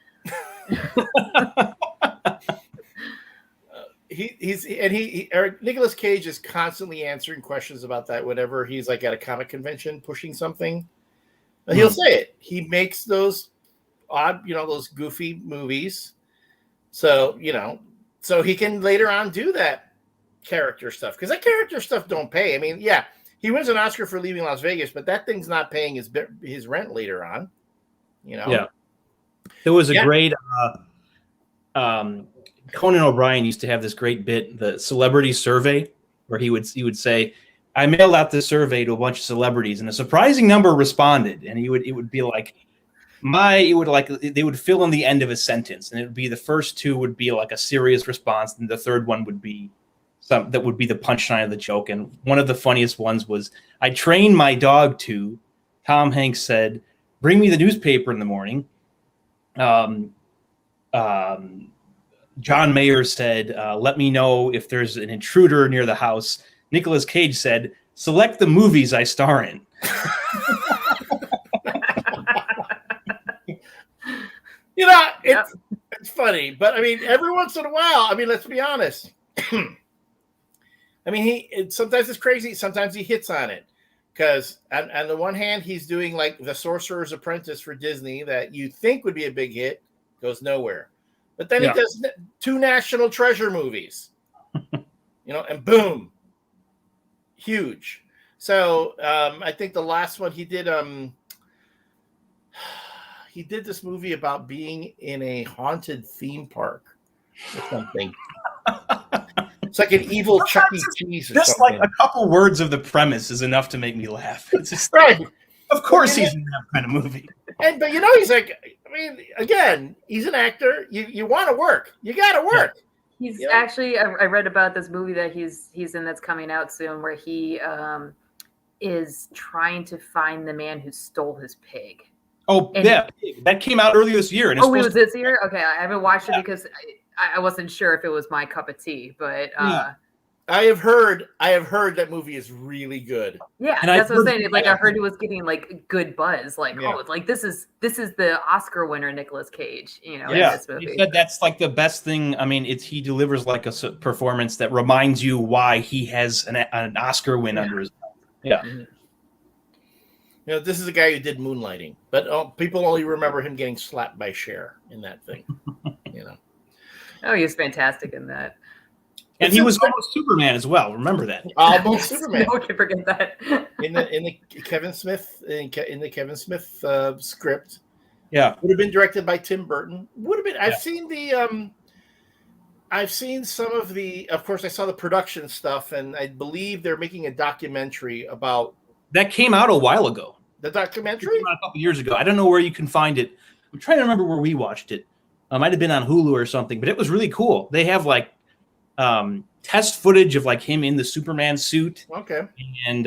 Nicolas Cage is constantly answering questions about that whenever he's like at a comic convention pushing something. He'll say it. He makes those odd, those goofy movies. So he can later on do that character stuff, because that character stuff don't pay. I mean, yeah, he wins an Oscar for Leaving Las Vegas, but that thing's not paying his rent later on. Yeah, there was a great Conan O'Brien used to have this great bit, the celebrity survey, where he would say, I mailed out this survey to a bunch of celebrities, and a surprising number responded, and it would be like they would fill in the end of a sentence, and it would be the first 2 would be like a serious response, and the third one would be that would be the punchline of the joke. And one of the funniest ones was, I trained my dog to, Tom Hanks said, bring me the newspaper in the morning. John Mayer said, let me know if there's an intruder near the house. Nicolas Cage said, select the movies I star in. It's funny, but I mean, every once in a while, I mean, let's be honest. I mean, sometimes it's crazy. Sometimes he hits on it, because on the one hand, he's doing like The Sorcerer's Apprentice for Disney that you think would be a big hit, goes nowhere. But then he does 2 National Treasure movies, and boom, huge. So I think the last one he did this movie about being in a haunted theme park or something. It's like an evil Chuck E. Cheese or just something. Like a couple words of the premise is enough to make me laugh. It's just, right. Of course he's in that kind of movie. But he's like, I mean, again, he's an actor. You want to work. You got to work. He's actually, I read about this movie that he's in that's coming out soon, where he is trying to find the man who stole his pig. Oh, that came out earlier this year. And it was this year? Okay, I haven't watched it because I wasn't sure if it was my cup of tea, but I have heard that movie is really good. Yeah, and that's what I'm saying. Like I heard it was getting like good buzz. Like like this is the Oscar winner Nicolas Cage. In this movie. He said that's like the best thing. I mean, he delivers like a performance that reminds you why he has an Oscar win under his belt. Yeah. Mm-hmm. This is a guy who did Moonlighting, but people only remember him getting slapped by Cher in that thing. Oh, he was fantastic in that. And he was almost Superman as well. Remember that? Almost Superman. No one can forget that. in the Kevin Smith script. Yeah, would have been directed by Tim Burton. Would have been. I've seen some of the. Of course, I saw the production stuff, and I believe they're making a documentary about. That came out a while ago. The documentary? It came out a couple years ago. I don't know where you can find it. I'm trying to remember where we watched it. It might have been on Hulu or something, but it was really cool. They have like test footage of like him in the Superman suit. Okay. And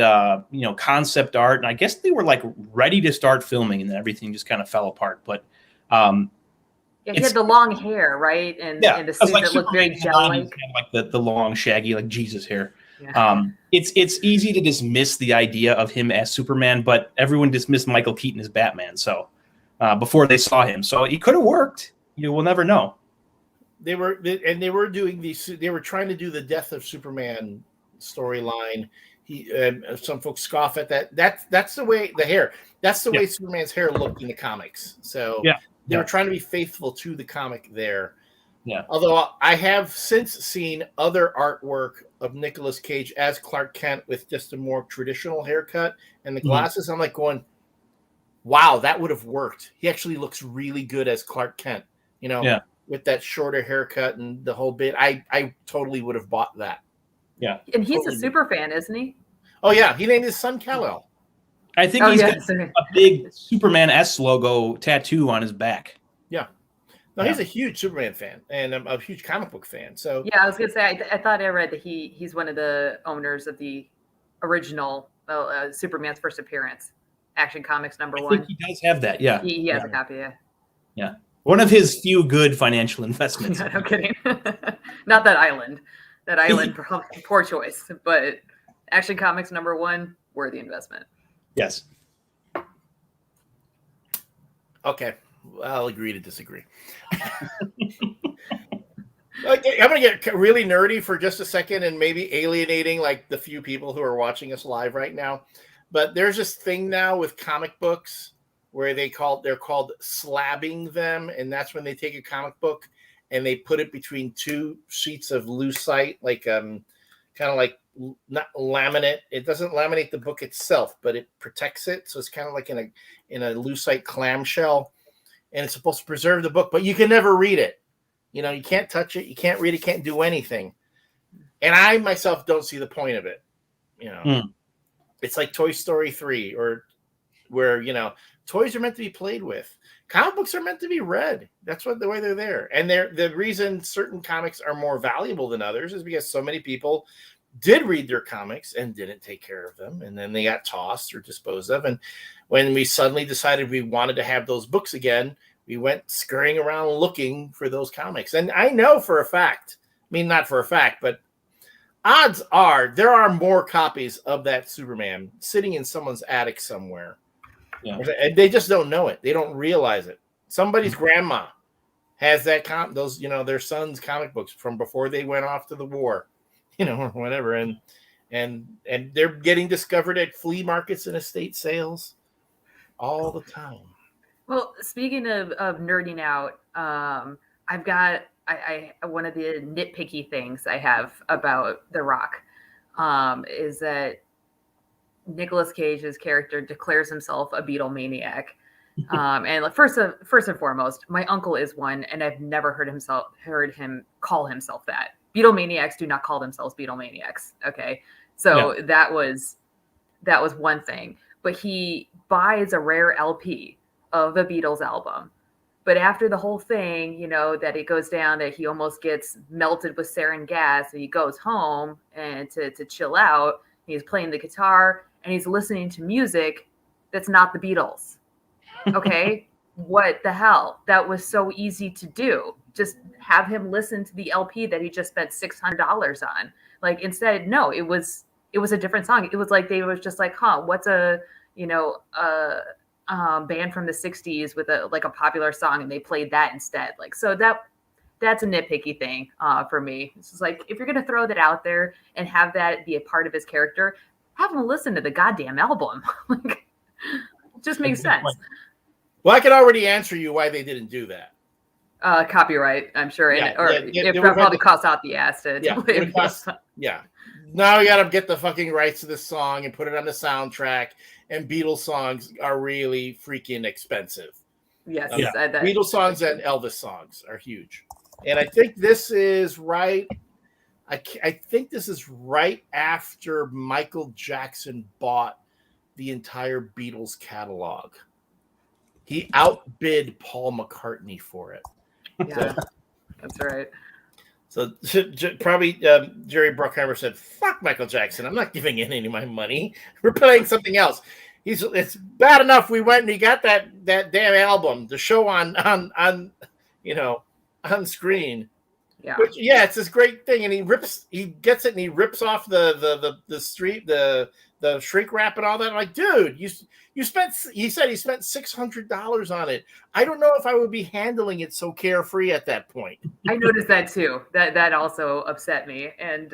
concept art. And I guess they were like ready to start filming, and then everything just kind of fell apart. But he had the long hair, right? And the suit like that looked very gel-like. Like the long, shaggy, like Jesus hair. Yeah. It's easy to dismiss the idea of him as Superman, but everyone dismissed Michael Keaton as Batman. So before they saw him, so it could have worked. We'll never know. They were doing these. They were trying to do the Death of Superman storyline. Some folks scoff at that. That's the way the hair. That's the way Superman's hair looked in the comics. So they were trying to be faithful to the comic there. Yeah. Although I have since seen other artwork of Nicolas Cage as Clark Kent with just a more traditional haircut and the glasses. I'm like going, wow, that would have worked. He actually looks really good as Clark Kent, with that shorter haircut and the whole bit. I totally would have bought that. Yeah. And he's a super fan, isn't he? Oh, yeah. He named his son Kal-El. I think he's got a big Superman S logo tattoo on his back. Yeah. No, he's a huge Superman fan and a huge comic book fan. So yeah, I was gonna say I thought I read that he's one of the owners of the original Superman's first appearance, Action Comics #1. I think he does have that. Yeah, he has a copy. Yeah, one of his few good financial investments. No kidding. Not that island. That island, poor choice. But Action Comics #1, worthy investment. Yes. Okay. I'll agree to disagree. Okay, I'm going to get really nerdy for just a second and maybe alienating like the few people who are watching us live right now. But there's this thing now with comic books where they're called slabbing them. And that's when they take a comic book and they put it between two sheets of lucite, like kind of like not laminate. It doesn't laminate the book itself, but it protects it. So it's kind of like in a lucite clamshell. And it's supposed to preserve the book, but you can never read it. You can't touch it. You can't read it. Can't do anything. And I myself don't see the point of it. It's like Toy Story 3 or where, toys are meant to be played with. Comic books are meant to be read. That's the way they're there. And the reason certain comics are more valuable than others is because so many people did read their comics and didn't take care of them. And then they got tossed or disposed of. And when we suddenly decided we wanted to have those books again, we went scurrying around looking for those comics. And I know for a fact, not for a fact, but odds are there are more copies of that Superman sitting in someone's attic somewhere. Yeah. And they just don't know it. They don't realize it. Somebody's grandma has that those, their son's comic books from before they went off to the war. Or whatever, and they're getting discovered at flea markets and estate sales all the time. Well, speaking of nerding out, I've got one of the nitpicky things I have about The Rock is that Nicolas Cage's character declares himself a Beatlemaniac. And first and foremost, my uncle is one, and I've never heard him call himself that. Beatlemaniacs do not call themselves Beatlemaniacs. Okay. So that was one thing, but he buys a rare LP of a Beatles album. But after the whole thing, that it goes down that he almost gets melted with sarin gas and he goes home and to chill out, he's playing the guitar and he's listening to music that's not the Beatles. Okay. What the hell? That was so easy to do. Just have him listen to the LP that he just spent $600 on. Like instead, no, it was a different song. It was like they was just like, what's a band from the 60s with a popular song, and they played that instead. Like, so that's a nitpicky thing for me. It's just like, if you're gonna throw that out there and have that be a part of his character, have him listen to the goddamn album. Like, it just makes sense. Well, I can already answer you why they didn't do that. Copyright, I'm sure. It probably costs out the ass to play it. Yeah. Now you got to get the fucking rights to this song and put it on the soundtrack. And Beatles songs are really freaking expensive. Yes. Beatles songs and Elvis songs are huge. And I think this is right. I think this is right after Michael Jackson bought the entire Beatles catalog. He outbid Paul McCartney for it. Yeah, that's right. So probably Jerry Bruckheimer said, "Fuck Michael Jackson. I'm not giving in any of my money. We're playing something else." It's bad enough we went and he got that damn album to show on screen. Yeah. Which, yeah, it's this great thing, and he gets it, and he rips off the shrink wrap and all that. I'm like, dude, you spent. He said he spent $600 on it. I don't know if I would be handling it so carefree at that point. I noticed that too. That also upset me, and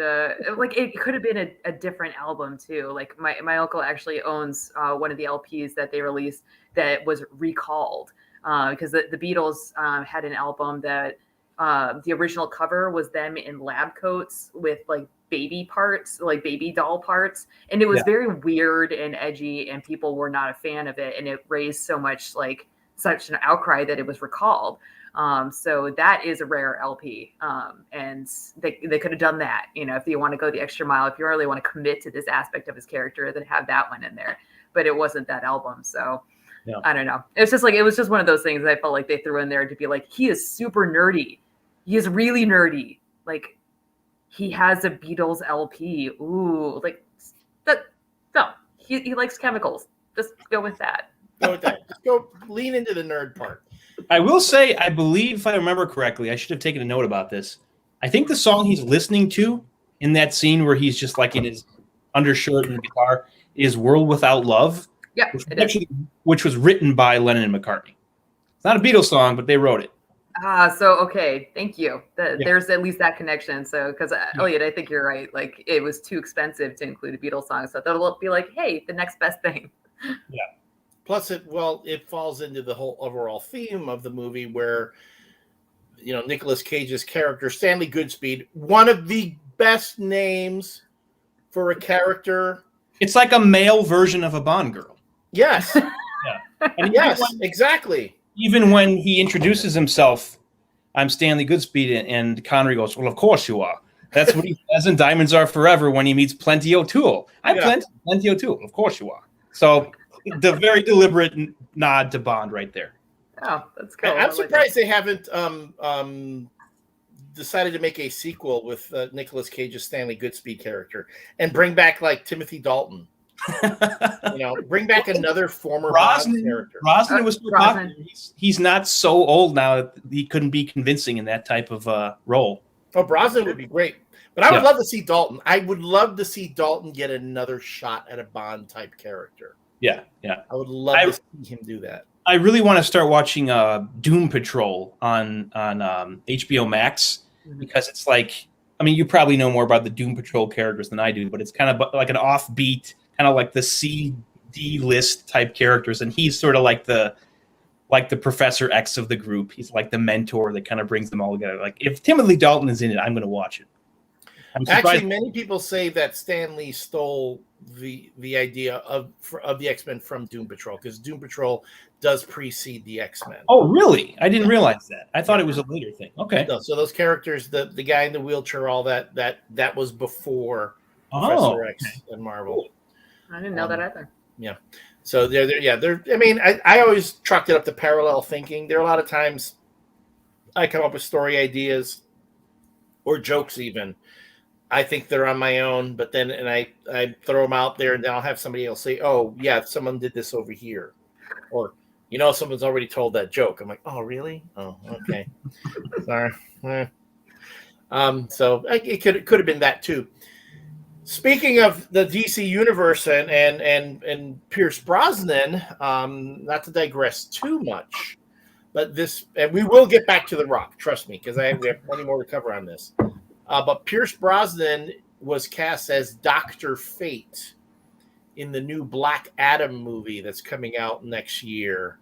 like it could have been a different album too. Like my uncle actually owns one of the LPs that they released that was recalled because the Beatles had an album that. The original cover was them in lab coats with like baby parts, like baby doll parts. And it was very weird and edgy, and people were not a fan of it. And it raised such an outcry that it was recalled. So that is a rare LP. And they could have done that, if you want to go the extra mile, if you really want to commit to this aspect of his character, then have that one in there. But it wasn't that album. So I don't know. It was just one of those things that I felt like they threw in there to be like, he is super nerdy. He is really nerdy. Like, he has a Beatles LP. Ooh, like that. No, he likes chemicals. Just go with that. Go with that. Just go lean into the nerd part. I will say, I believe, if I remember correctly, I should have taken a note about this. I think the song he's listening to in that scene where he's just like in his undershirt and guitar is "World Without Love." Yeah, which was written by Lennon and McCartney. It's not a Beatles song, but they wrote it. Okay, thank you. There's at least that connection. So, because Elliott, I think you're right. Like, it was too expensive to include a Beatles song, so that'll be like, hey, the next best thing. Yeah. Plus, it falls into the whole overall theme of the movie, where Nicolas Cage's character, Stanley Goodspeed, one of the best names for a character. It's like a male version of a Bond girl. Yes. And yes, exactly. Even when he introduces himself, I'm Stanley Goodspeed, and Connery goes, well, of course you are. That's what he says in Diamonds Are Forever when he meets Plenty O'Toole. I'm Plenty O'Toole. Of course you are. So the very deliberate nod to Bond right there. Oh, that's cool. I'm surprised they haven't decided to make a sequel with Nicolas Cage's Stanley Goodspeed character and bring back like Timothy Dalton. Bring back another former Bond character. Brosnan was so popular. He's not so old now that he couldn't be convincing in that type of role. Oh, Brosnan would be great. But I would love to see Dalton. I would love to see Dalton get another shot at a Bond type character. Yeah. I would love to see him do that. I really want to start watching Doom Patrol on HBO Max because it's like, I mean, you probably know more about the Doom Patrol characters than I do, but it's kind of like an offbeat, kind of like the CD list type characters, and he's sort of like the Professor X of the group. He's like the mentor that kind of brings them all together. Like, if Timothy Dalton is in it, I'm going to watch it. Actually, many people say that Stan Lee stole the idea of the X-Men from Doom Patrol, because Doom Patrol does precede the X-Men. Oh, really? I didn't realize that. I thought it was a later thing. Okay. No, so those characters, the guy in the wheelchair, all that was before Professor X and Marvel. I didn't know that either. Yeah. So they're. I mean, I always chalked it up to parallel thinking. There are a lot of times I come up with story ideas or jokes even. I think they're on my own, but then I throw them out there, and then I'll have somebody else say, "Oh, yeah, someone did this over here," or someone's already told that joke. I'm like, "Oh, really? Oh, okay, sorry." So it could have been that too. Speaking of the DC universe and Pierce Brosnan, not to digress too much, but and we will get back to The Rock. Trust me, because we have plenty more to cover on this. But Pierce Brosnan was cast as Dr. Fate in the new Black Adam movie that's coming out next year.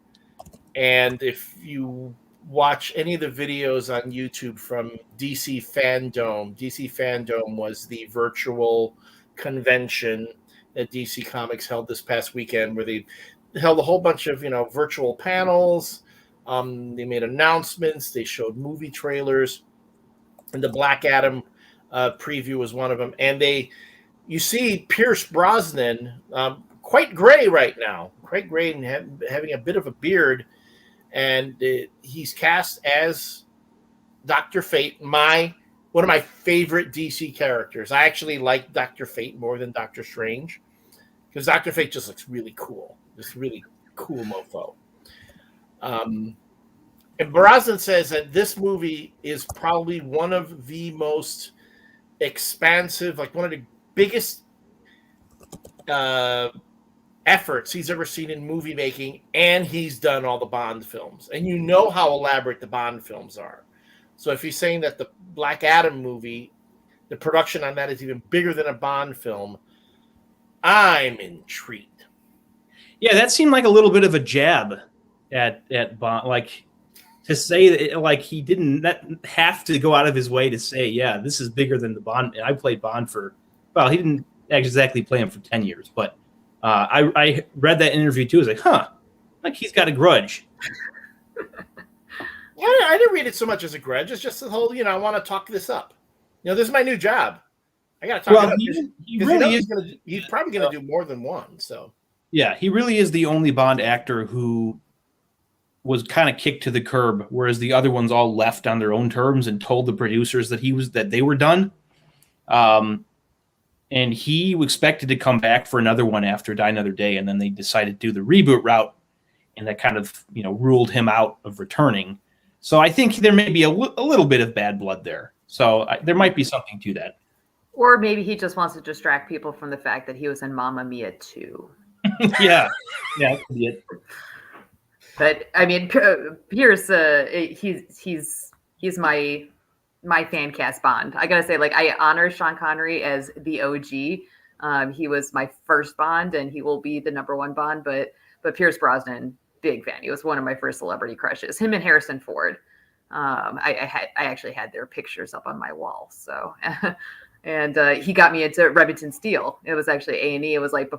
And if you watch any of the videos on YouTube from DC Fandom was the virtual convention that DC Comics held this past weekend, where they held a whole bunch of virtual panels. They made announcements. They showed movie trailers. And the Black Adam preview was one of them. And you see Pierce Brosnan, quite gray right now, quite gray and having a bit of a beard. And he's cast as Dr. Fate, one of my favorite DC characters. I actually like Dr. Fate more than Doctor Strange, because Dr. Fate just looks really cool. This really cool mofo. And Brosnan says that this movie is probably one of the most expansive, like one of the biggest efforts he's ever seen in movie making, and he's done all the Bond films. And you know how elaborate the Bond films are. So if he's saying that the Black Adam movie, the production on that is even bigger than a Bond film, I'm intrigued. Yeah, that seemed like a little bit of a jab at Bond, like to say that, like he didn't have to go out of his way to say, yeah, this is bigger than the Bond. I played Bond for, well, he didn't exactly play him for 10 years, but I read that interview too. I was like, huh, like he's got a grudge. I didn't read it so much as a grudge. It's just the whole, I want to talk this up. This is my new job. I got to talk it up. He really is. He's probably going to do more than one. So yeah, he really is the only Bond actor who was kind of kicked to the curb, whereas the other ones all left on their own terms and told the producers that they were done. And he expected to come back for another one after Die Another Day, and then they decided to do the reboot route, and that kind of ruled him out of returning. So I think there may be a little bit of bad blood there. So there might be something to that. Or maybe he just wants to distract people from the fact that he was in Mamma Mia 2. Yeah, that could be it. But I mean, Pierce, he's my fan cast Bond. I gotta say, like, I honor Sean Connery as the OG. He was my first Bond, and he will be the #1 Bond. But Pierce Brosnan, big fan. He was one of my first celebrity crushes. Him and Harrison Ford. I actually had their pictures up on my wall. So, and he got me into Remington Steele. It was actually A&E. It was like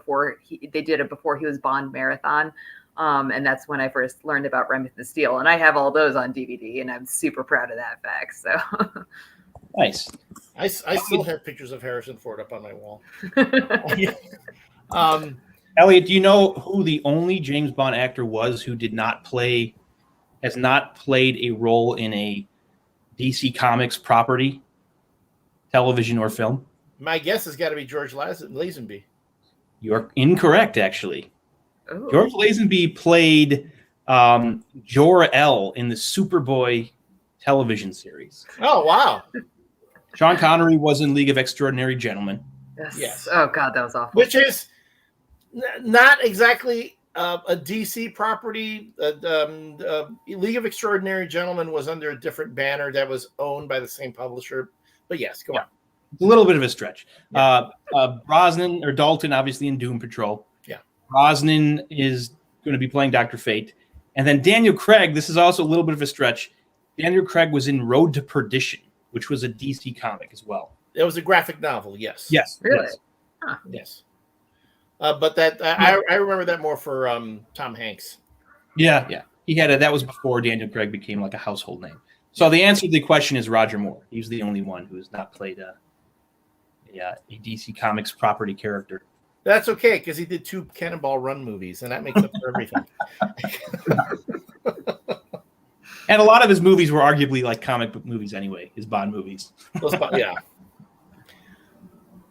they did it before he was Bond Marathon. And that's when I first learned about Remington Steele. And I have all those on DVD, and I'm super proud of that fact. So nice. I still have pictures of Harrison Ford up on my wall. Elliott, do you know who the only James Bond actor was who has not played a role in a DC Comics property, television or film? My guess has got to be George Lazenby. You're incorrect, actually. Ooh. George Lazenby played Jor-El in the Superboy television series. Oh, wow. Sean Connery was in League of Extraordinary Gentlemen. Yes. Oh, God, that was awful. Which is not exactly a DC property. League of Extraordinary Gentlemen was under a different banner that was owned by the same publisher. But yes, go on. A little bit of a stretch. Yeah. Brosnan or Dalton, obviously in Doom Patrol. Yeah. Brosnan is going to be playing Dr. Fate. And then Daniel Craig, this is also a little bit of a stretch. Daniel Craig was in Road to Perdition, which was a DC comic as well. It was a graphic novel, yes. Yes. Really? Yes. Huh. Yes. But that I remember that more for Tom Hanks. Yeah. He had that was before Daniel Craig became like a household name. So the answer to the question is Roger Moore. He's the only one who has not played a DC Comics property character. That's okay, because he did 2 Cannonball Run movies, and that makes up for everything. And a lot of his movies were arguably like comic book movies anyway, his Bond movies. Yeah.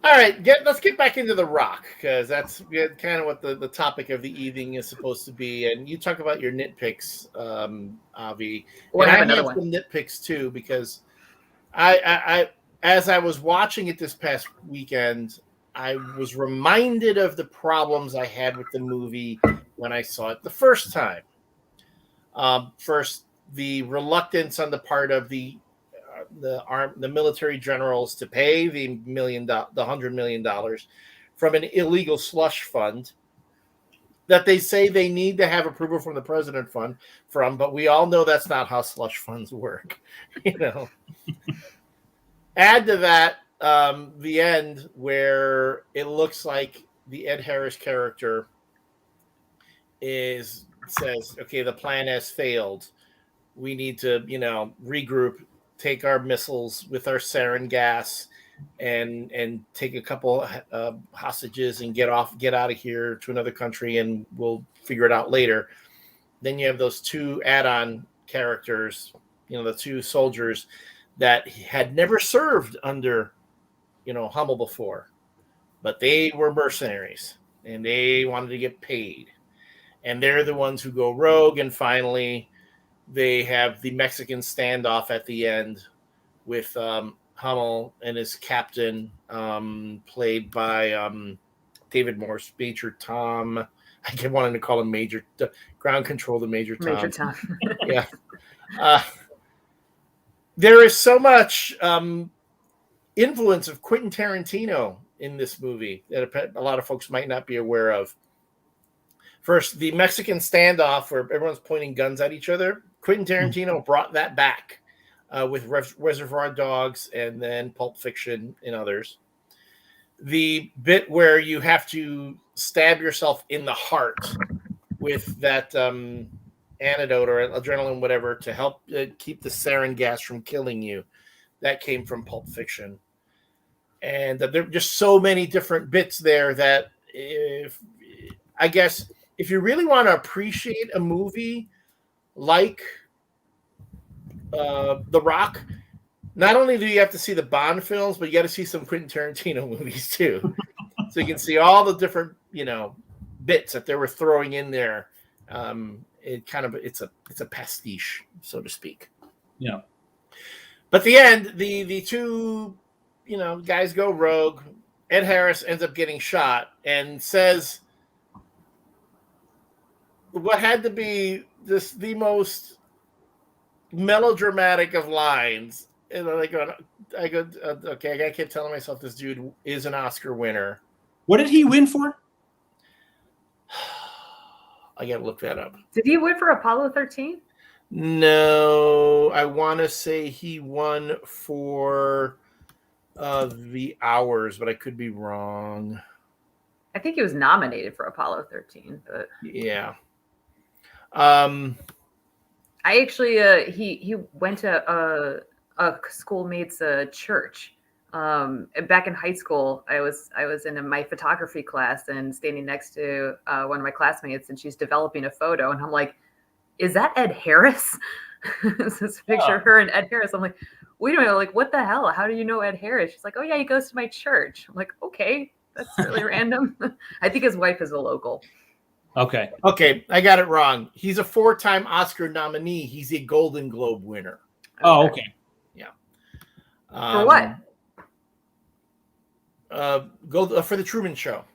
All right, let's get back into The Rock, because that's kind of what the topic of the evening is supposed to be. And you talk about your nitpicks, Avi. Well, and I have I another have some nitpicks too, because I as I was watching it this past weekend, I was reminded of the problems I had with the movie when I saw it the first time. First, the reluctance on the part of the military generals to pay the $100 million from an illegal slush fund that they say they need to have approval from the president from, but we all know that's not how slush funds work. Add to that the end where it looks like the Ed Harris character says, okay, the plan has failed. We need to, regroup, take our missiles with our sarin gas and take a couple hostages and get out of here to another country, and we'll figure it out later. Then you have those 2 add-on characters, the 2 soldiers that had never served under, Hummel before, but they were mercenaries and they wanted to get paid. And they're the ones who go rogue and finally They have the Mexican standoff at the end with Hummel and his captain, played by David Morse, Major Tom. I kept wanting to call him Major Ground Control to Major Tom. Major Tom. Yeah. There is so much influence of Quentin Tarantino in this movie that a lot of folks might not be aware of. First, the Mexican standoff where everyone's pointing guns at each other. Quentin Tarantino brought that back with Reservoir Dogs and then Pulp Fiction and others. The bit where you have to stab yourself in the heart with that antidote or adrenaline, whatever, to help keep the sarin gas from killing you, that came from Pulp Fiction. And there are just so many different bits there that if you really want to appreciate a movie like The Rock, not only do you have to see the Bond films, but you got to see some Quentin Tarantino movies too. So you can see all the different, bits that they were throwing in there. It's a pastiche, so to speak. Yeah. But the end, the two, guys go rogue. Ed Harris ends up getting shot and says what had to be the most melodramatic of lines. And I go, okay, I kept telling myself this dude is an Oscar winner. What did he win for? I gotta look that up. Did he win for Apollo 13? No, I want to say he won for The Hours, but I could be wrong. I think he was nominated for Apollo 13, but yeah. I actually he went to a schoolmate's church. Back in high school, I was in my photography class and standing next to one of my classmates, and she's developing a photo, and I'm like, "Is that Ed Harris?" It's this picture of her and Ed Harris. I'm like, "Wait a minute! Like, what the hell? How do you know Ed Harris?" She's like, "Oh yeah, he goes to my church." I'm like, "Okay, that's really random." I think his wife is a local. Okay, I got it wrong. He's a 4-time Oscar nominee. He's a Golden Globe winner. Oh, okay. Yeah. For what? For the Truman Show.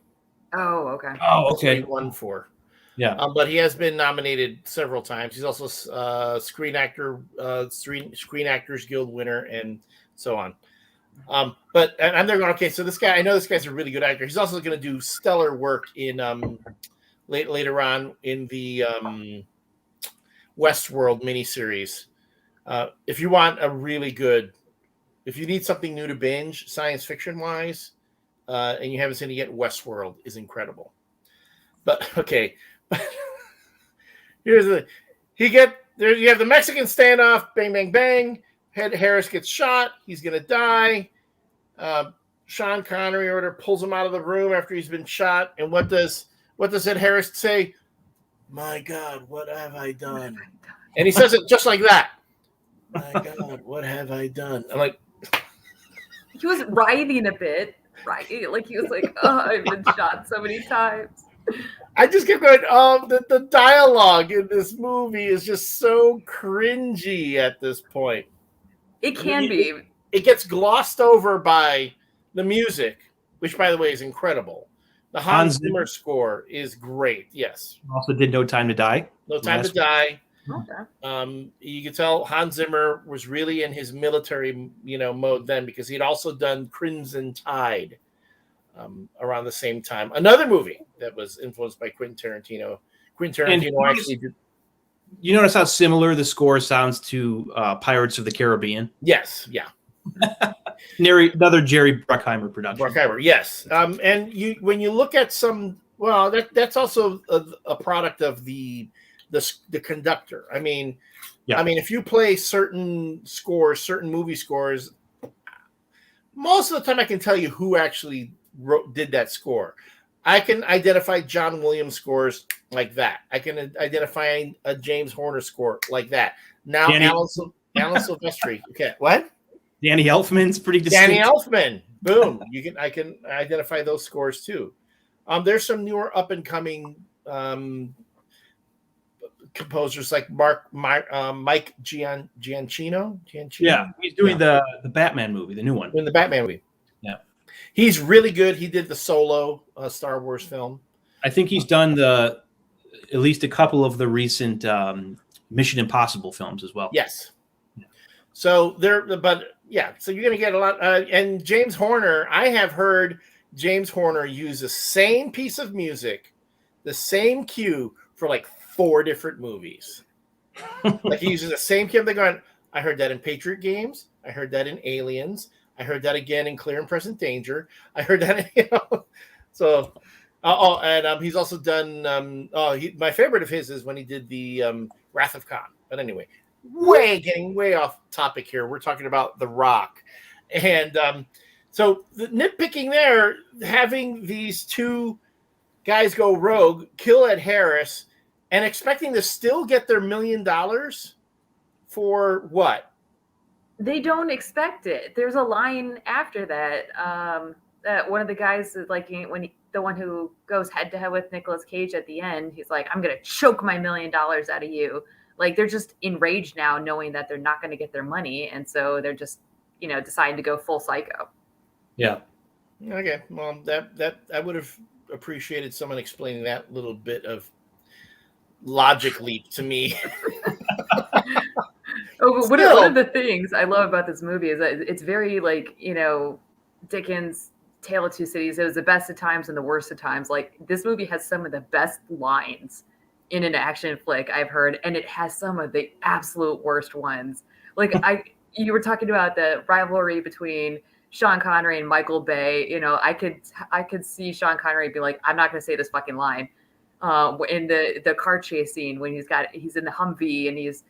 Oh, okay. Oh, okay. He won for. Yeah. But he has been nominated several times. He's also Screen Actors Guild winner and so on. But I'm there going, okay, so this guy, I know this guy's a really good actor. He's also going to do stellar work in later on in the Westworld miniseries. If you want if you need something new to binge, science fiction wise, and you haven't seen it yet, Westworld is incredible. But okay, here's you have the Mexican standoff, bang, bang, bang. Ed Harris gets shot. He's gonna die. Sean Connery pulls him out of the room after he's been shot. And what does Ed Harris say? My God, what have I done? And he says it just like that. My God, what have I done? I'm like, he was writhing a bit, right? Like he was like, "Oh, I've been shot so many times." I just kept going, the dialogue in this movie is just so cringy at this point. It can be. It gets glossed over by the music, which, by the way, is incredible. The Hans Zimmer score is great. Yes. Also did No Time to Die. No Time to Die. Okay. You can tell Hans Zimmer was really in his military, mode then, because he'd also done Crimson Tide around the same time. Another movie that was influenced by Quentin Tarantino. Quentin Tarantino actually did. You notice how similar the score sounds to Pirates of the Caribbean? Yes. Yeah. Another Jerry Bruckheimer production. Bruckheimer, yes. And when you look at that's also a product of the conductor. I mean, if you play certain movie scores, most of the time I can tell you who actually did that score. I can identify John Williams scores like that. I can identify a James Horner score like that. Now, Alan Silvestri. Okay, what? Danny Elfman's pretty distinct. Danny Elfman. Boom. I can identify those scores too. There's some newer up and coming composers like Mike Giacchino. Yeah, he's doing the Batman movie, the new one. In the Batman movie. Yeah. He's really good. He did the Solo Star Wars film. I think he's done at least a couple of the recent Mission Impossible films as well. Yes. So so you're going to get a lot. And James Horner, I have heard James Horner use the same piece of music, the same cue for like 4 different movies. Like he uses the same cue. They're going, I heard that in Patriot Games. I heard that in Aliens. I heard that again in Clear and Present Danger. I heard that, So, and he's also done. My favorite of his is when he did the Wrath of Khan. But anyway, getting way off topic here. We're talking about The Rock, and so the nitpicking there, having these 2 guys go rogue, kill Ed Harris, and expecting to still get their $1 million for what? They don't expect it. There's a line after that. That one of the guys is like the one who goes head to head with Nicolas Cage at the end. He's like, "I'm gonna choke my $1 million out of you." Like they're just enraged now, knowing that they're not going to get their money, and so they're just deciding to go full psycho. Yeah. Okay. Well, that I would have appreciated someone explaining that little bit of logic leap to me. One of the things I love about this movie is that it's very like, Dickens' Tale of Two Cities. It was the best of times and the worst of times. Like this movie has some of the best lines in an action flick I've heard, and it has some of the absolute worst ones. Like you were talking about the rivalry between Sean Connery and Michael Bay. I could see Sean Connery be like, I'm not going to say this fucking line. In the car chase scene when he's in the Humvee and he's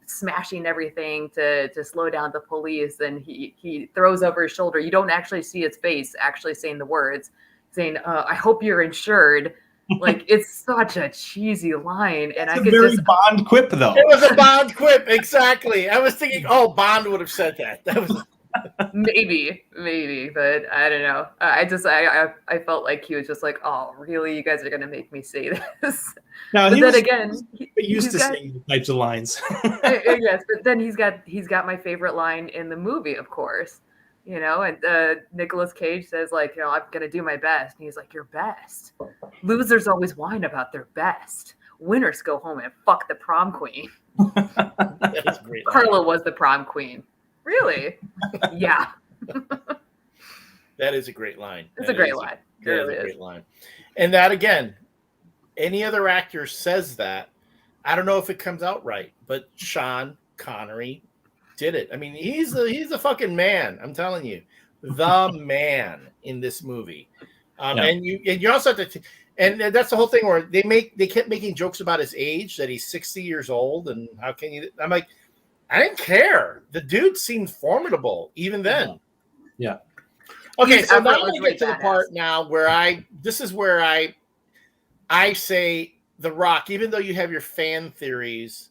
smashing everything to slow down the police, and he throws over his shoulder. You don't actually see his face actually saying the words, saying, I hope you're insured. Like it's such a cheesy line. And it's a very Bond quip though. It was a Bond quip. Exactly. I was thinking, Bond would have said that. That was maybe, but I don't know. I felt like he was just like, oh, really? You guys are going to make me say this? Now, he used to saying these types of lines. Yes, but then he's got my favorite line in the movie, of course. And Nicolas Cage says like, I'm going to do my best. And he's like, your best? Losers always whine about their best. Winners go home and fuck the prom queen. That is great. Carla was the prom queen. Really? Yeah. That is a great line. It's a great line. It really is. Great line. And that again, any other actor says that, I don't know if it comes out right, but Sean Connery did it. I mean, he's the fucking man. I'm telling you, the man in this movie. And you also have to, and that's the whole thing where they kept making jokes about his age, that he's 60 years old, and how can you? I'm like, I didn't care. The dude seemed formidable even then. Yeah. Okay, so now I'm going to get to the part now where I say The Rock, even though you have your fan theories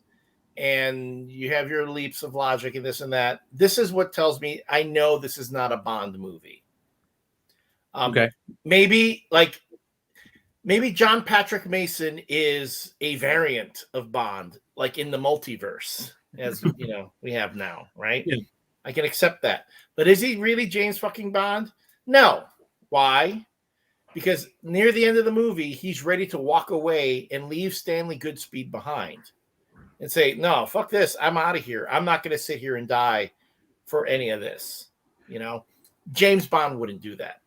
and you have your leaps of logic and this and that, this is what tells me I know this is not a Bond movie. Okay. Maybe John Patrick Mason is a variant of Bond, like in the multiverse, as we have now, right? Yeah. I can accept that. But is he really James fucking Bond? No. Why? Because near the end of the movie, he's ready to walk away and leave Stanley Goodspeed behind and say, no, fuck this. I'm out of here. I'm not going to sit here and die for any of this. James Bond wouldn't do that.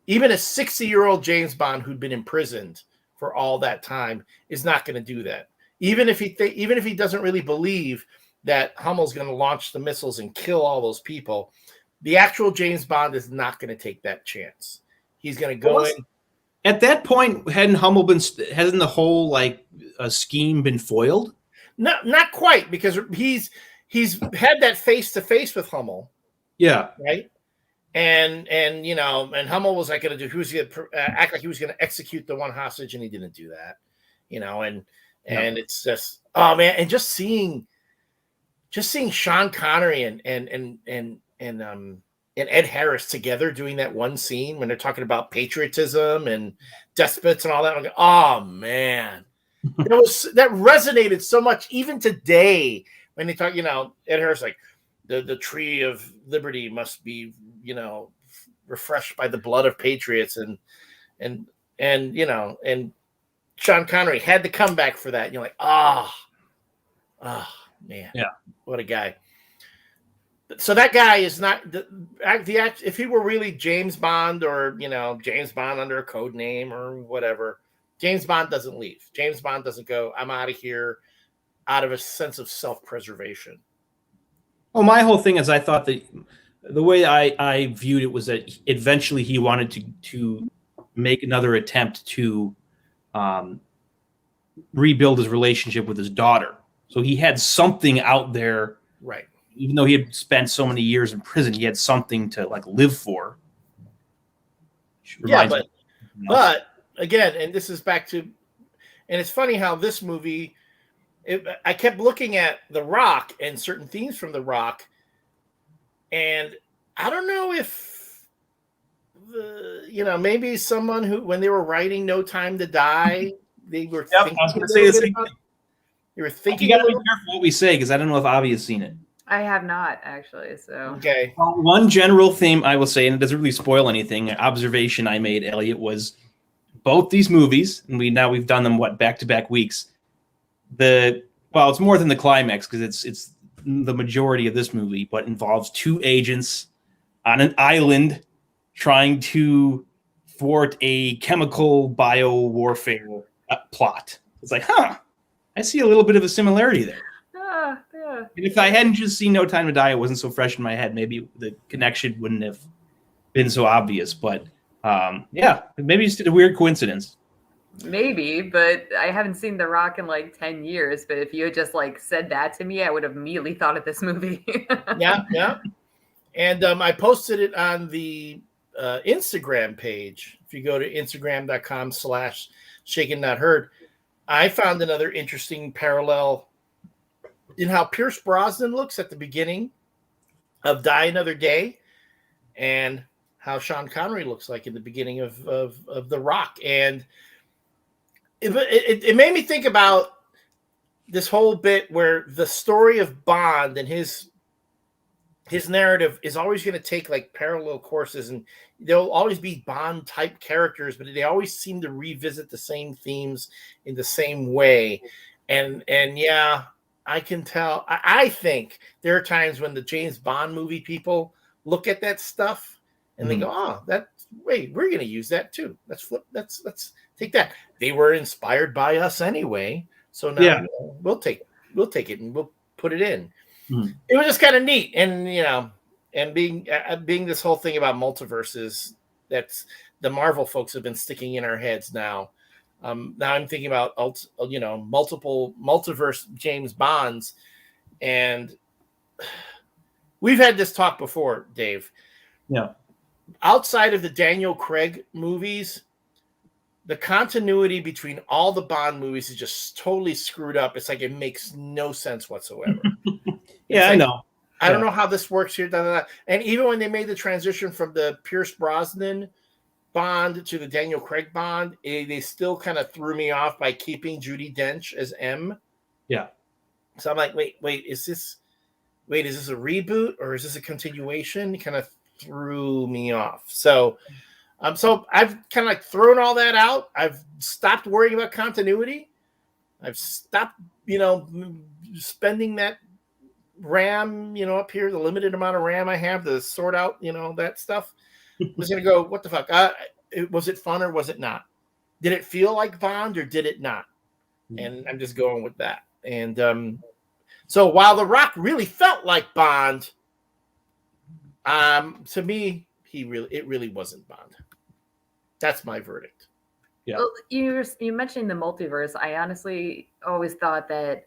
Even a 60-year-old James Bond who'd been imprisoned for all that time is not going to do that. Even if he doesn't really believe that Hummel's going to launch the missiles and kill all those people, the actual James Bond is not going to take that chance. He's going to go in. At that point, hasn't the whole scheme been foiled? No, not quite, because he's had that face to face with Hummel. Yeah. Right. And Hummel was like going to do. He was going to act like he was going to execute the one hostage, and he didn't do that. And it's just, oh man, and just seeing Sean Connery and Ed Harris together doing that one scene when they're talking about patriotism and despots and all that. I'm like, oh man, that resonated so much even today when they talk. Ed Harris like the tree of liberty must be refreshed by the blood of patriots, and Sean Connery had to come back for that. And you're like, man, yeah, what a guy. So that guy is not the if he were really James Bond or James Bond under a code name or whatever, James Bond doesn't leave. James Bond doesn't go, I'm out of here out of a sense of self-preservation. Well, my whole thing is I thought that the way I viewed it was that eventually he wanted to make another attempt to rebuild his relationship with his daughter. So he had something out there, right? Even though he had spent so many years in prison, he had something to live for. Yeah, but again, and this is back to, and it's funny how this movie, I kept looking at The Rock and certain themes from The Rock, and I don't know if maybe someone who, when they were writing No Time to Die, they were thinking. I was going to say the same thing. You were thinking. You got to be careful what we say because I don't know if Avi has seen it. I have not actually. So okay. One general theme I will say, and it doesn't really spoil anything. An observation I made, Elliott, was both these movies, and we've done them back-to-back weeks. It's more than the climax because it's the majority of this movie, but involves two agents on an island trying to thwart a chemical bio warfare plot. It's like, I see a little bit of a similarity there. Yeah. And if I hadn't just seen No Time to Die, it wasn't so fresh in my head. Maybe the connection wouldn't have been so obvious. But maybe it's a weird coincidence. Maybe, but I haven't seen The Rock in like 10 years. But if you had just said that to me, I would have immediately thought of this movie. Yeah. And I posted it on the Instagram page. If you go to instagram.com/shaken not heard, I found another interesting parallel in how Pierce Brosnan looks at the beginning of Die Another Day and how Sean Connery looks like in the beginning of The Rock. And it made me think about this whole bit where the story of Bond and his narrative is always going to take parallel courses, and there'll always be Bond type characters, but they always seem to revisit the same themes in the same way. And yeah, I can tell. I think there are times when the James Bond movie people look at that stuff and they go, we're going to use that too. Let's take that. They were inspired by us anyway. So now we'll take it and we'll put it in. It was just kind of neat. And, and being this whole thing about multiverses, that's the Marvel folks have been sticking in our heads now. Now I'm thinking about, multiple multiverse James Bonds. And we've had this talk before, Dave. Yeah. Outside of the Daniel Craig movies, the continuity between all the Bond movies is just totally screwed up. It's like it makes no sense whatsoever. I know. I don't know how this works here. And even when they made the transition from the Pierce Brosnan Bond to the Daniel Craig Bond, they still kind of threw me off by keeping Judi Dench as M. Yeah. So I'm like, wait, is this a reboot or is this a continuation? It kind of threw me off. So I've kind of thrown all that out. I've stopped worrying about continuity. I've stopped, spending that RAM, up here, the limited amount of RAM I have to sort out, that stuff. I was going to go, what the fuck? Was it fun or was it not? Did it feel like Bond or did it not? And I'm just going with that. And so while The Rock really felt like Bond, to me, it really wasn't Bond. That's my verdict. Yeah. Well, you mentioned the multiverse. I honestly always thought that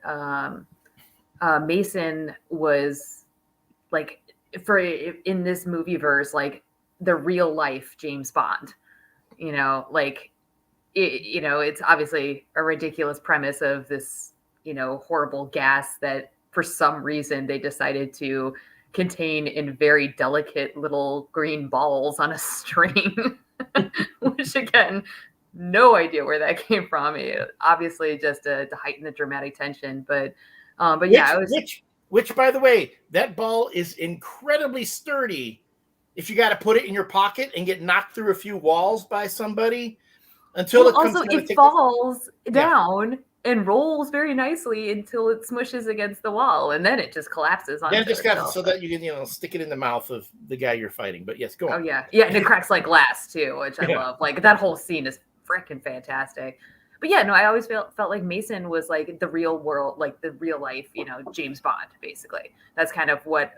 Mason was in this movie verse, the real life James Bond, it's obviously a ridiculous premise of this, horrible gas that for some reason they decided to contain in very delicate little green balls on a string, which again, no idea where that came from. Obviously, just to heighten the dramatic tension. But yeah, I was. Which, by the way, that ball is incredibly sturdy. If you got to put it in your pocket and get knocked through a few walls by somebody, until it comes also it falls down and rolls very nicely until it smushes against the wall, and then it just collapses on. Then it just got so that you can stick it in the mouth of the guy you're fighting. But yes, go on. Oh yeah, and it cracks like glass too, which I love. Like that whole scene is freaking fantastic. But yeah, no, I always felt like Mason was like the real world, like the real life, James Bond, basically. That's kind of what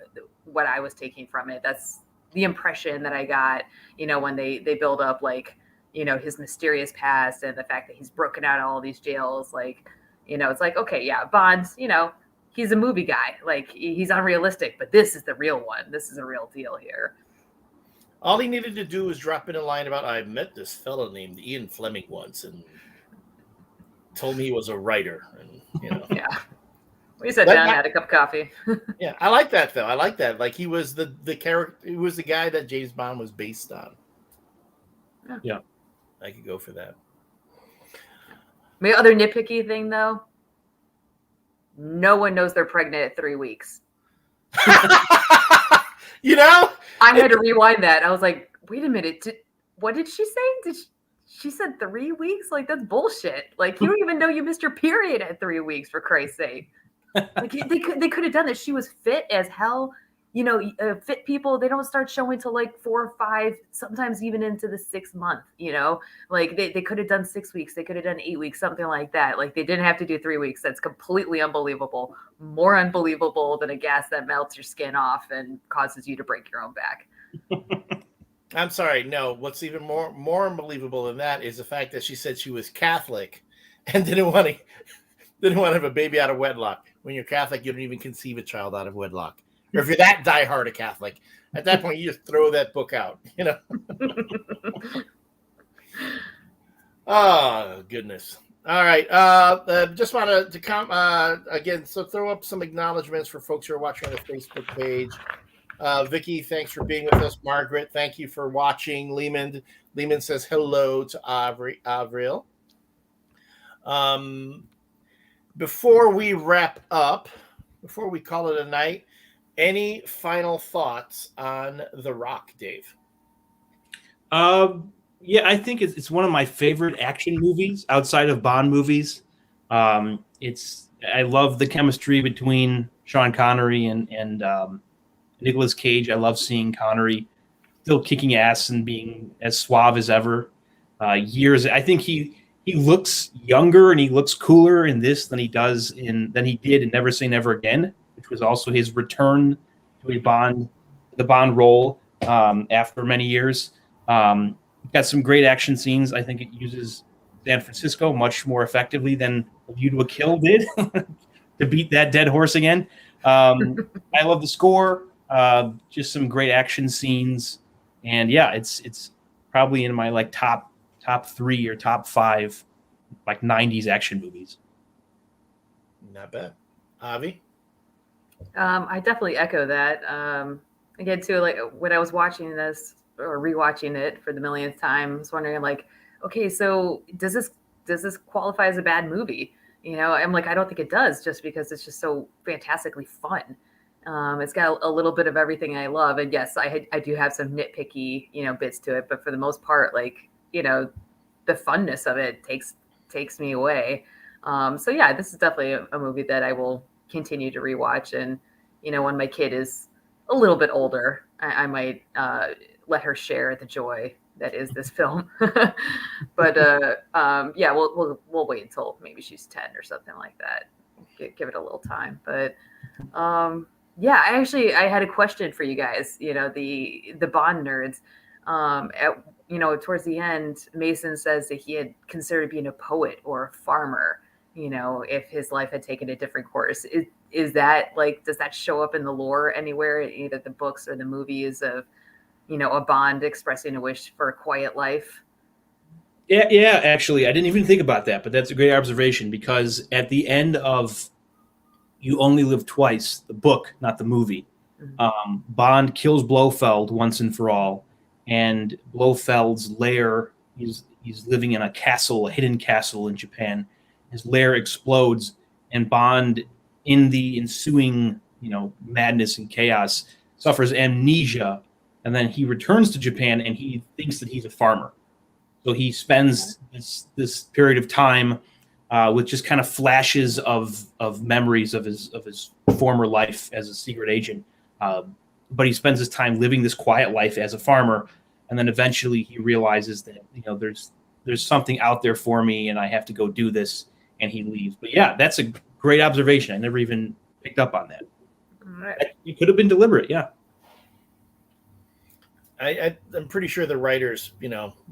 I was taking from it. That's the impression that I got, when they build up like, his mysterious past and the fact that he's broken out of all these jails. Like, it's like, okay, yeah, Bond's, he's a movie guy. Like he's unrealistic, but this is the real one. This is a real deal here. All he needed to do was drop in a line about, I met this fellow named Ian Fleming once and told me he was a writer. And, Yeah. We sat down and had a cup of coffee. Yeah, I like that, though. I like that. Like, he was the character, he was the guy that James Bond was based on. Yeah. I could go for that. My other nitpicky thing, though, no one knows they're pregnant at 3 weeks. I had to rewind that. I was like, wait a minute. What did she say? She said 3 weeks? Like, that's bullshit. Like, you don't even know you missed your period at 3 weeks, for Christ's sake. Like, they could have done this. She was fit as hell. Fit people, they don't start showing till like 4 or 5, sometimes even into the 6th month, like they could have done 6 weeks. They could have done 8 weeks, something like that. Like they didn't have to do 3 weeks. That's completely unbelievable. More unbelievable than a gas that melts your skin off and causes you to break your own back. I'm sorry. No, what's even more unbelievable than that is the fact that she said she was Catholic and didn't want to have a baby out of wedlock. When you're Catholic, you don't even conceive a child out of wedlock. Or if you're that diehard a Catholic, at that point, you just throw that book out, Oh, goodness. All right. Just wanted to come again. So throw up some acknowledgments for folks who are watching on the Facebook page. Vicky, thanks for being with us. Margaret, thank you for watching. Lehman says hello to Avril. Before we wrap up, before we call it a night, any final thoughts on The Rock, Dave? Yeah, I think it's one of my favorite action movies outside of Bond movies. I love the chemistry between Sean Connery and Nicolas Cage. I love seeing Connery still kicking ass and being as suave as ever. I think he looks younger and he looks cooler in this than he did in Never Say Never Again, which was also his return to the Bond role after many years. Got some great action scenes. I think it uses San Francisco much more effectively than View to a Kill did to beat that dead horse again. I love the score. Just some great action scenes, and yeah, it's probably in my like top 3 or top 5 like 90s action movies. Not bad. Avi? I definitely echo that. Again, too, like when I was watching this or rewatching it for the millionth time, I was wondering, like, okay, so does this qualify as a bad movie? I'm like, I don't think it does, just because it's just so fantastically fun. It's got a little bit of everything I love, and yes, I do have some nitpicky, bits to it, but for the most part, like, the funness of it takes me away. So yeah, this is definitely a movie that I will continue to rewatch, and when my kid is a little bit older, I might let her share the joy that is this film. But yeah, we'll wait until maybe she's 10 or something like that. Give it a little time. But yeah, I had a question for you guys. The Bond nerds. Towards the end, Mason says that he had considered being a poet or a farmer. If his life had taken a different course. Is that like, does that show up in the lore anywhere, either the books or the movies, of a Bond expressing a wish for a quiet life? Yeah, actually, I didn't even think about that, but that's a great observation, because at the end of You Only Live Twice, the book, not the movie, Bond kills Blofeld once and for all, and Blofeld's lair, He's living in a castle, a hidden castle in Japan. His lair explodes, and Bond, in the ensuing, madness and chaos, suffers amnesia, and then he returns to Japan, and he thinks that he's a farmer. So he spends this period of time with just kind of flashes of memories of his former life as a secret agent. But he spends his time living this quiet life as a farmer, and then eventually he realizes that there's something out there for me, and I have to go do this, and he leaves. But yeah, that's a great observation. I never even picked up on that. Right. It could have been deliberate, yeah. I'm pretty sure the writers,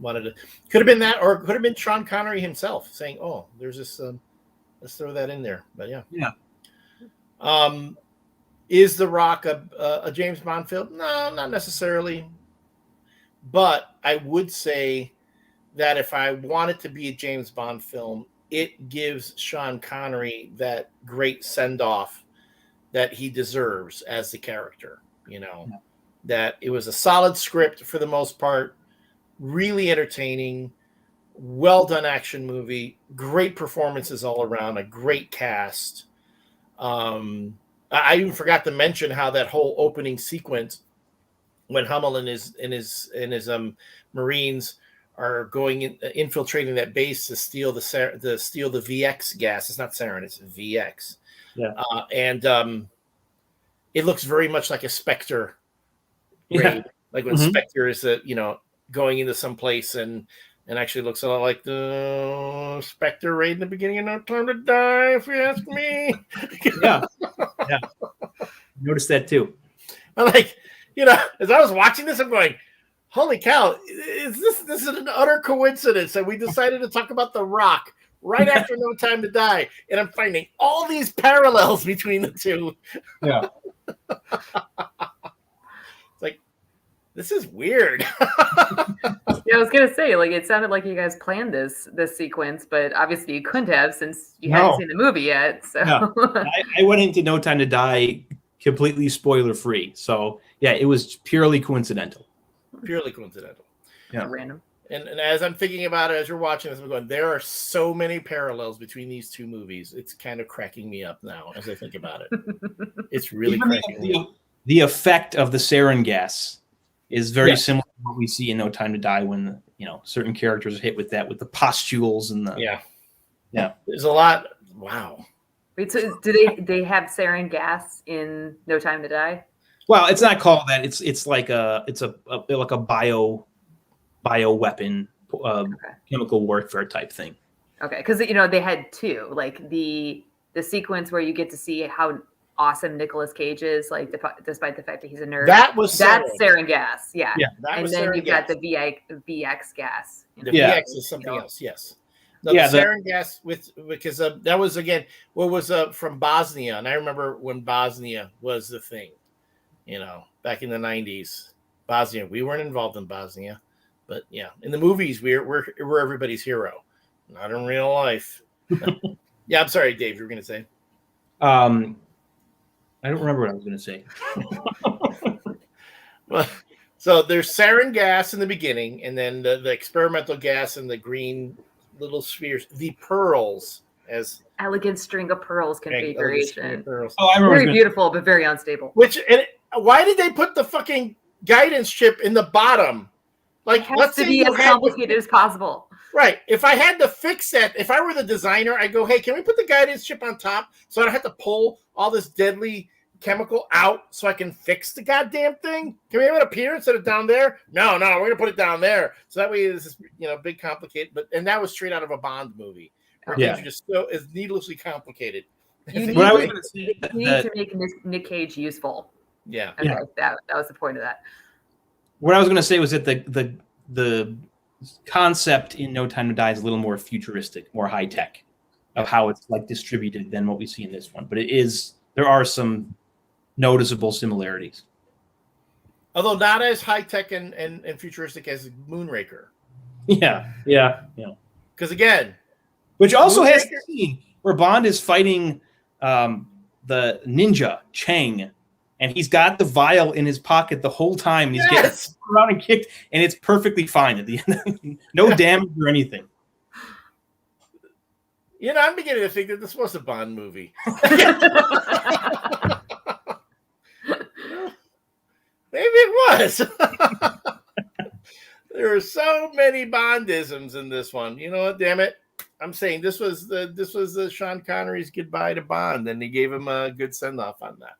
wanted to. Could have been that, or could have been Sean Connery himself saying, "Oh, there's this. Let's throw that in there." But yeah. Is The Rock a James Bond film? No, not necessarily. But I would say that if I want it to be a James Bond film, it gives Sean Connery that great send-off that he deserves as the character. That it was a solid script for the most part, really entertaining, well-done action movie, great performances all around, a great cast. I even forgot to mention how that whole opening sequence, when Hummel and his Marines are going infiltrating that base to steal the VX gas. It's not sarin, it's VX. Yeah. And it looks very much like a Spectre raid, like when Spectre is going into some place and actually looks a lot like the Spectre raid in the beginning of No Time to Die, if you ask me. Yeah. Noticed that too. I'm like, as I was watching this, I'm going, holy cow, this is an utter coincidence that we decided to talk about The Rock right after No Time to Die, and I'm finding all these parallels between the two. Yeah. It's like, this is weird. Yeah, I was gonna say, it sounded like you guys planned this sequence, but obviously you couldn't have since you hadn't seen the movie yet. So I went into No Time to Die completely spoiler free. So yeah, it was purely coincidental. Purely coincidental. Yeah. Random. And as I'm thinking about it, as you're watching this, I'm going, there are so many parallels between these two movies. It's kind of cracking me up now as I think about it. It's really cracking me up. The effect of the sarin gas is very similar to what we see in No Time to Die when certain characters are hit with that, with the pustules and the yeah. There's a lot. Wow. Wait, so do they have sarin gas in No Time to Die? Well, it's not called that. It's like a bio weapon, chemical warfare type thing. Okay, because they had two, like the sequence where you get to see how awesome Nicolas Cage is, despite the fact that he's a nerd. That's sarin gas, yeah. And then you've got the VX gas. The VX is something else, yes. No, the sarin gas because that was again what was from Bosnia, and I remember when Bosnia was the thing, back in the 90s. Bosnia, we weren't involved in Bosnia, but yeah, in the movies we're everybody's hero, not in real life. Yeah, I'm sorry, Dave, you were gonna say. I don't remember what I was gonna say. Well, so there's sarin gas in the beginning, and then the experimental gas and the green little spheres, the pearls, as elegant string of pearls configuration. Oh, I remember. Very beautiful, but very unstable. Why did they put the fucking guidance chip in the bottom? Like, let's say be as complicated as possible. Right. If I had to fix that, if I were the designer, I'd go, hey, can we put the guidance chip on top so I don't have to pull all this deadly chemical out so I can fix the goddamn thing? Can we have it up here instead of down there? No, we're gonna put it down there. So that way it's big complicated. And that was straight out of a Bond movie. Where things are just so is needlessly complicated. You need to make Nick Cage useful. Yeah. Okay, that was the point of that. What I was gonna say was that the concept in No Time to Die is a little more futuristic, more high tech of how it's distributed than what we see in this one. But there are some noticeable similarities. Although not as high tech and futuristic as Moonraker. Yeah. Because again, which also has the scene where Bond is fighting the ninja Chang, and he's got the vial in his pocket the whole time, and he's getting around and kicked, and it's perfectly fine at the end. No damage or anything. You know, I'm beginning to think that this was a Bond movie. Maybe it was. There are so many Bondisms in this one. You know what? Damn it! I'm saying this was the Sean Connery's goodbye to Bond, and they gave him a good send off on that.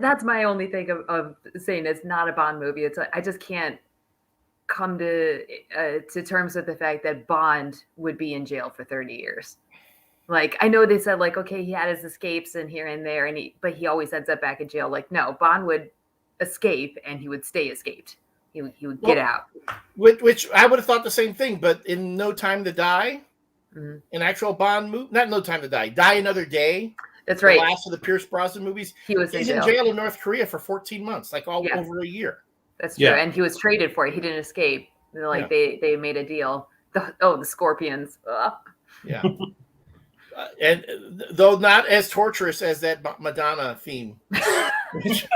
That's my only thing of saying it's not a Bond movie. It's I just can't come to terms with the fact that Bond would be in jail for 30 years. Like, I know they said, like, okay, he had his escapes and here and there, but he always ends up back in jail. Like, no, Bond would escape and he would stay escaped. He would get out. Which I would have thought the same thing, but in No Time to Die, an actual Bond movie, not No Time to Die, Die Another Day. That's right. The last of the Pierce Brosnan movies. He's in jail in North Korea for 14 months, like over a year. That's true. Yeah. And he was traded for it. He didn't escape. Like they made a deal. The Scorpions. Ugh. Yeah. And though not as torturous as that Madonna theme, which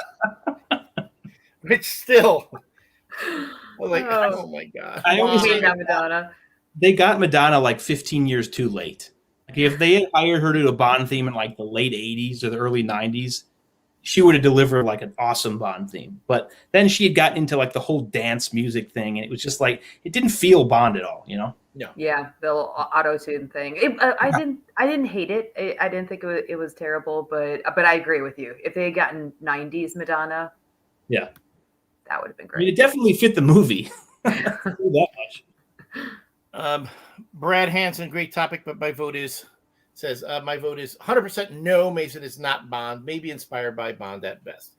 still, like, oh my God. I always hate Madonna. They got Madonna like 15 years too late. Like, if they had hired her to do a Bond theme in like the late 80s or the early 90s, she would have delivered like an awesome Bond theme. But then she had gotten into like the whole dance music thing, and it was just like, it didn't feel Bond at all, you know? No. Yeah, the auto-tune thing. I didn't hate it. I didn't think it was terrible, but I agree with you. If they had gotten 90s Madonna, yeah, that would have been great. I mean, it definitely fit the movie. That much. Brad Hansen, great topic, but my vote is 100% no. Mason is not Bond. Maybe inspired by Bond at best.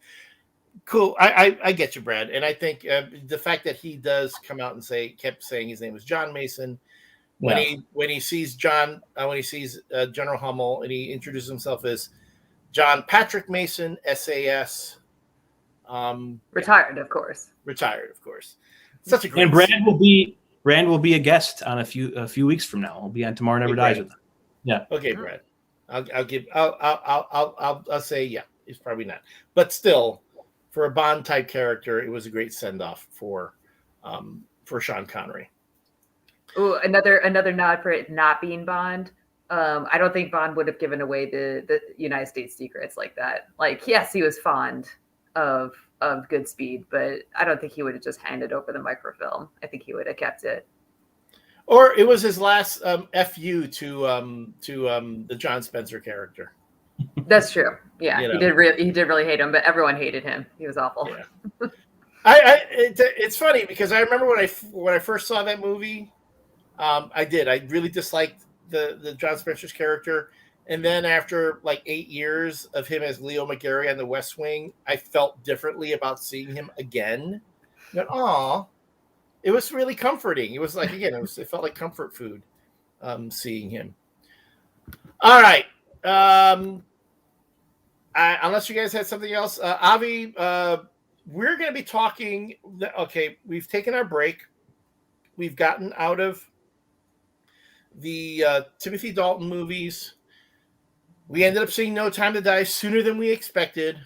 Cool. I get you, Brad. And I think the fact that he does come out and kept saying his name was John Mason when he sees General Hummel, and he introduces himself as John Patrick Mason, SAS. Retired, of course. Such a great. And Brand will be a guest on a few weeks from now. He'll be on Tomorrow Never Dies with them. Yeah. Okay, Brad. I'll say yeah. He's probably not, but still, for a Bond type character, it was a great send off for Sean Connery. Ooh, another nod for it not being Bond. I don't think Bond would have given away the United States secrets like that. Like, yes, he was fond of Goodspeed, but I don't think he would have just handed over the microfilm. I think he would have kept it. Or it was his last FU to the John Spencer character. That's true. Yeah, he did really hate him, but everyone hated him. He was awful. Yeah. It's funny because I remember when I first saw that movie, I really disliked the John Spencer's character, and then after like 8 years of him as Leo McGarry on The West Wing, I felt differently about seeing him again. But it was really comforting. It was like, again, it felt like comfort food seeing him. All right. Unless you guys had something else, Avi, we're going to be talking. Okay, we've taken our break. We've gotten out of the Timothy Dalton movies. We ended up seeing No Time to Die sooner than we expected,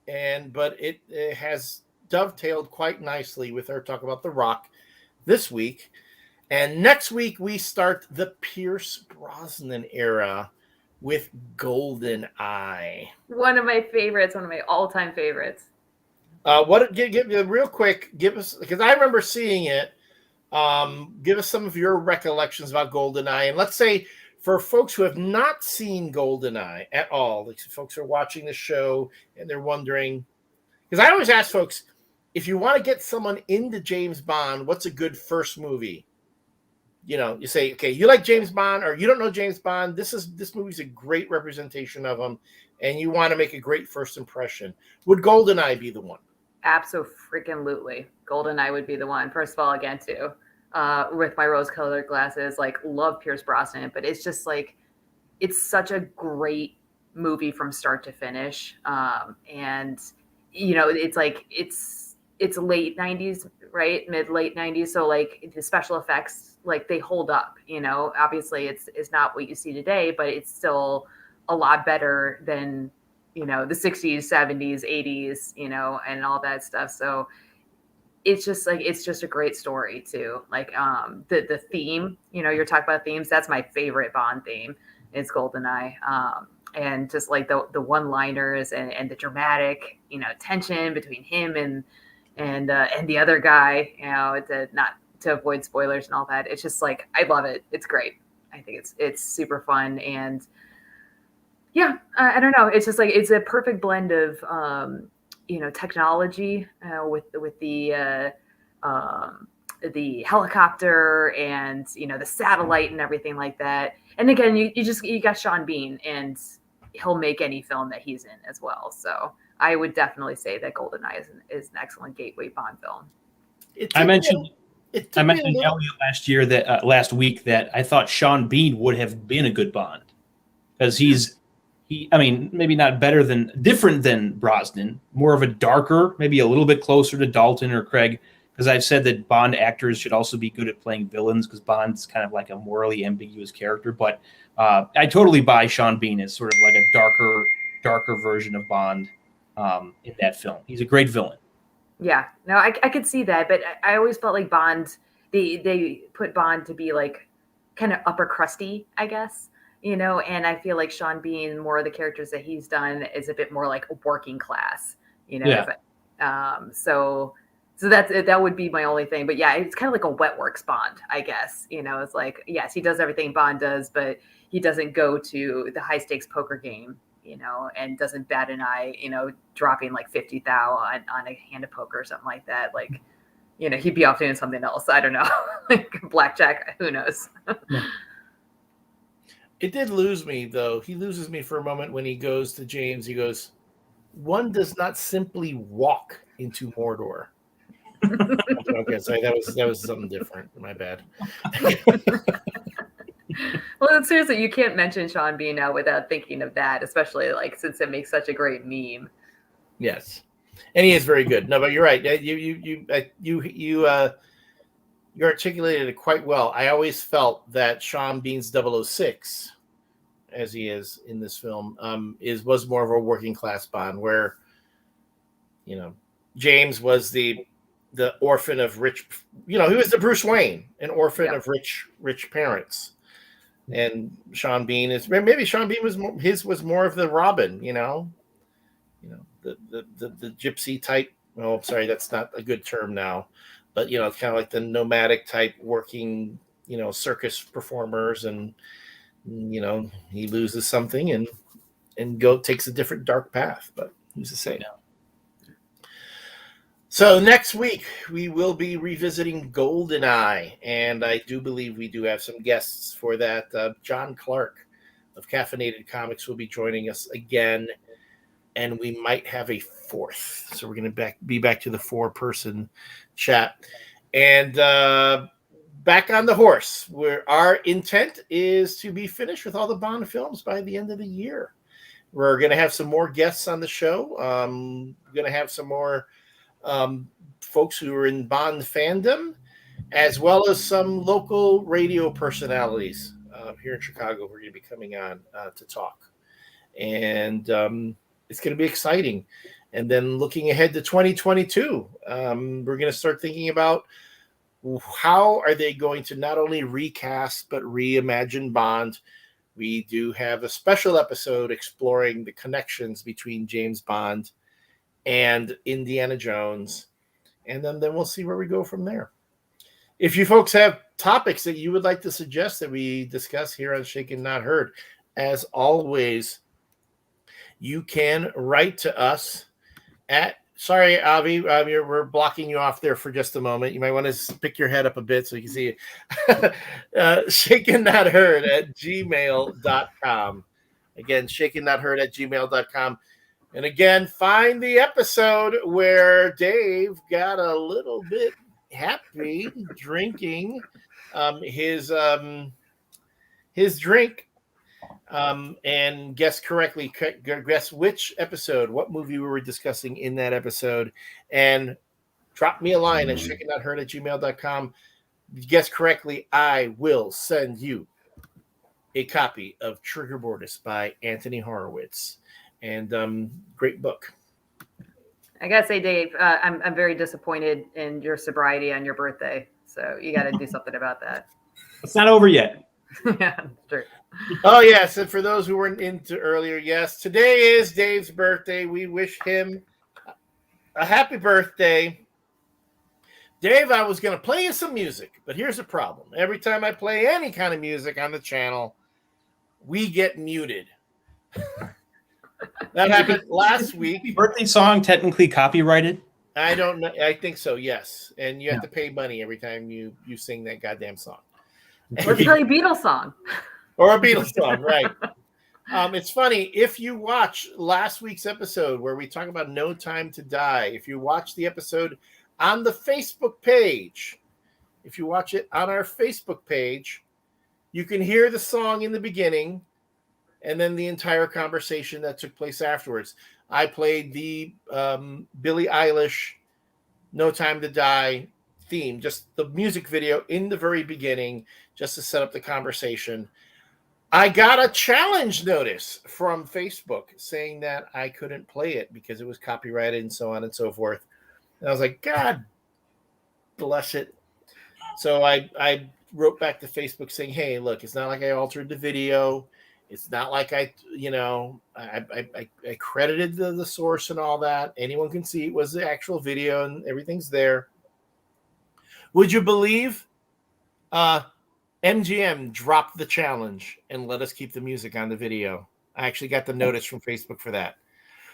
but it has dovetailed quite nicely with our talk about The Rock this week. And next week we start the Pierce Brosnan era with GoldenEye. One of my favorites, one of my all-time favorites. Give real quick, give us, because I remember seeing it. Give us some of your recollections about GoldenEye, and let's say for folks who have not seen GoldenEye at all, like folks who are watching the show and they're wondering, because I always ask folks, if you want to get someone into James Bond, what's a good first movie? You know, you say, okay, you like James Bond or you don't know James Bond. This movie's a great representation of him, and you want to make a great first impression. Would GoldenEye be the one? Absolutely. GoldenEye would be the one. First of all, again, too, with my rose-colored glasses, like, love Pierce Brosnan, but it's just like, it's such a great movie from start to finish. And, you know, it's like, it's late 90s, right? Mid-late 90s. So, like, the special effects, like, they hold up, you know? Obviously, it's not what you see today, but it's still a lot better than the 60s, 70s, 80s, and all that stuff. So it's just a great story too. Like the theme, you're talking about themes. That's my favorite Bond theme. It's GoldenEye. And just like the one-liners and the dramatic, tension between him and the other guy, not to avoid spoilers and all that. It's just like, I love it. It's great. I think it's super fun. And yeah, I don't know. It's just like, it's a perfect blend of, technology with the helicopter and, the satellite and everything like that. And again, you got Sean Bean, and he'll make any film that he's in as well. So I would definitely say that GoldenEye is an excellent gateway Bond film. I mentioned Elliott last week that I thought Sean Bean would have been a good Bond, because maybe not different than Brosnan, more of a darker, maybe a little bit closer to Dalton or Craig. Because I've said that Bond actors should also be good at playing villains, because Bond's kind of like a morally ambiguous character. But I totally buy Sean Bean as sort of like a darker version of Bond in that film. He's a great villain. Yeah, no, I could see that, but I always felt like Bond, they put Bond to be like kind of upper crusty, I guess, and I feel like Sean Bean, more of the characters that he's done is a bit more like working class, Yeah. So that would be my only thing. But yeah, it's kind of like a wet works Bond, I guess. It's like, yes, he does everything Bond does, but he doesn't go to the high stakes poker game, and doesn't bat an eye, dropping like 50 thou on a hand of poker or something like that. Like, he'd be off doing something else. I don't know, like blackjack, who knows? It did lose me, though. He loses me for a moment when he goes to James. He goes, "One does not simply walk into Mordor." Okay, sorry, that was something different. My bad. Well, seriously, you can't mention Sean Bean now without thinking of that, especially like since it makes such a great meme. Yes, and he is very good. No, but you're right. You articulated it quite well. I always felt that Sean Bean's 006, as he is in this film, was more of a working class Bond, where James was the orphan of rich, he was the Bruce Wayne, an orphan of rich parents. And Sean Bean was more of the Robin, the gypsy type. Oh, sorry, that's not a good term now, but it's kind of like the nomadic type working, circus performers, and he loses something and takes a different dark path, but who's to say? Yeah. So next week we will be revisiting GoldenEye, and I do believe we do have some guests for that. John Clark of Caffeinated Comics will be joining us again, and we might have a fourth. So we're going to be back to the 4-person chat, and back on the horse, where our intent is to be finished with all the Bond films by the end of the year. We're going to have some more guests on the show. We're going to have some more folks who are in Bond fandom, as well as some local radio personalities here in Chicago who are going to be coming on to talk. And it's going to be exciting. And then looking ahead to 2022, we're going to start thinking about how are they going to not only recast but reimagine Bond. We do have a special episode exploring the connections between James Bond and Indiana Jones, and then we'll see where we go from there. If you folks have topics that you would like to suggest that we discuss here on Shaken Not Heard, as always, you can write to us at, sorry, Avi, we're blocking you off there for just a moment. You might want to pick your head up a bit so you can see it. ShakenNotHeard at gmail.com. Again, ShakenNotHeard at gmail.com. And again, find the episode where Dave got a little bit happy drinking his drink, and guess correctly. Guess which episode, what movie we were discussing in that episode, and drop me a line at shakennotheard at gmail.com. Guess correctly, I will send you a copy of Trigger Mortis by Anthony Horowitz. and great book. I gotta say, Dave, I'm very disappointed in your sobriety on your birthday. So you got to do something about that. It's not over yet. Yeah, true. Oh, yes. And for those who weren't into earlier, yes, today is Dave's birthday. We wish him a happy birthday. Dave, I was going to play you some music, but here's the problem. Every time I play any kind of music on the channel, we get muted. That happened last week. Birthday song technically copyrighted? I don't know. I think so, yes. And you have to pay money every time you sing that goddamn song. Or play a Beatles song. Or a Beatles song, right. It's funny, if you watch last week's episode where we talk about No Time to Die, if you watch the episode on the Facebook page, if you watch it on our Facebook page, you can hear the song in the beginning and then the entire conversation that took place afterwards. I played the Billie Eilish No Time to Die theme, just the music video in the very beginning, just to set up the conversation. I got a challenge notice from Facebook saying that I couldn't play it because it was copyrighted and so on and so forth. And I was like, God bless it. So I wrote back to Facebook saying, hey, look, it's not like I altered the video. It's not like I credited the source and all that. Anyone can see it was the actual video and everything's there. Would you believe MGM dropped the challenge and let us keep the music on the video? I actually got the notice from Facebook for that.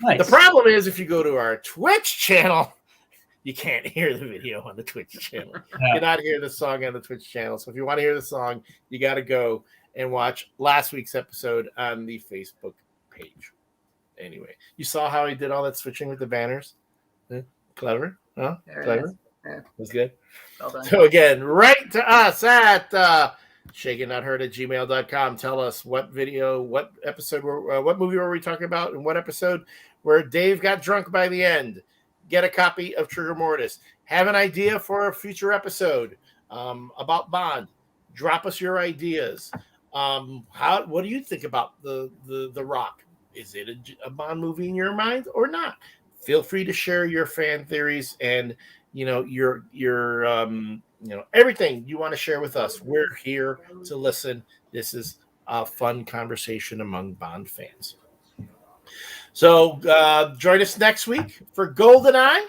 Nice. The problem is if you go to our Twitch channel, you can't hear the video on the Twitch channel. You cannot hear the song on the Twitch channel. So if you want to hear the song, you got to go and watch last week's episode on the Facebook page. Anyway, you saw how he did all that switching with the banners? Clever, huh? Clever. Yeah. Was good. Well done. So again, write to us at shakennotheard@gmail.com. Tell us what video, what episode, what movie were we talking about, and what episode where Dave got drunk by the end. Get a copy of Trigger Mortis. Have an idea for a future episode about Bond. Drop us your ideas. What do you think about the Rock? Is it a Bond movie in your mind or not? Feel free to share your fan theories and your everything you want to share with us. We're here to listen. This is a fun conversation among Bond fans. So join us next week for GoldenEye.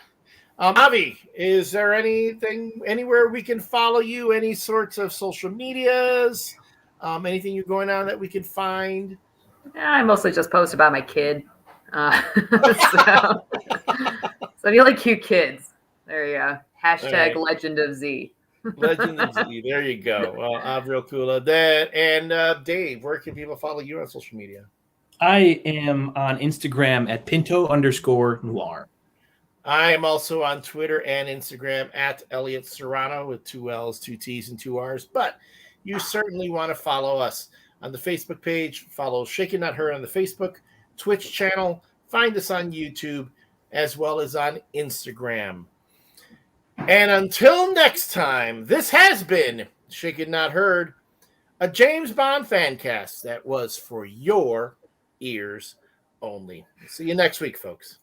Avi, is there anywhere we can follow you? Any sorts of social medias? Anything you're going on that we can find? Yeah, I mostly just post about my kid. So if you like cute kids, there you go. Hashtag right. Legend of Z. Legend of Z. There you go. Well, Avril Kula. And Dave, where can people follow you on social media? I am on Instagram at Pinto_Noir. I am also on Twitter and Instagram at Elliott Serrano with 2 L's, 2 T's, and 2 R's. But you certainly want to follow us on the Facebook page. Follow Shaken Not Heard on the Facebook, Twitch channel. Find us on YouTube as well as on Instagram. And until next time, this has been Shaken Not Heard, a James Bond fan cast that was for your ears only. See you next week, folks.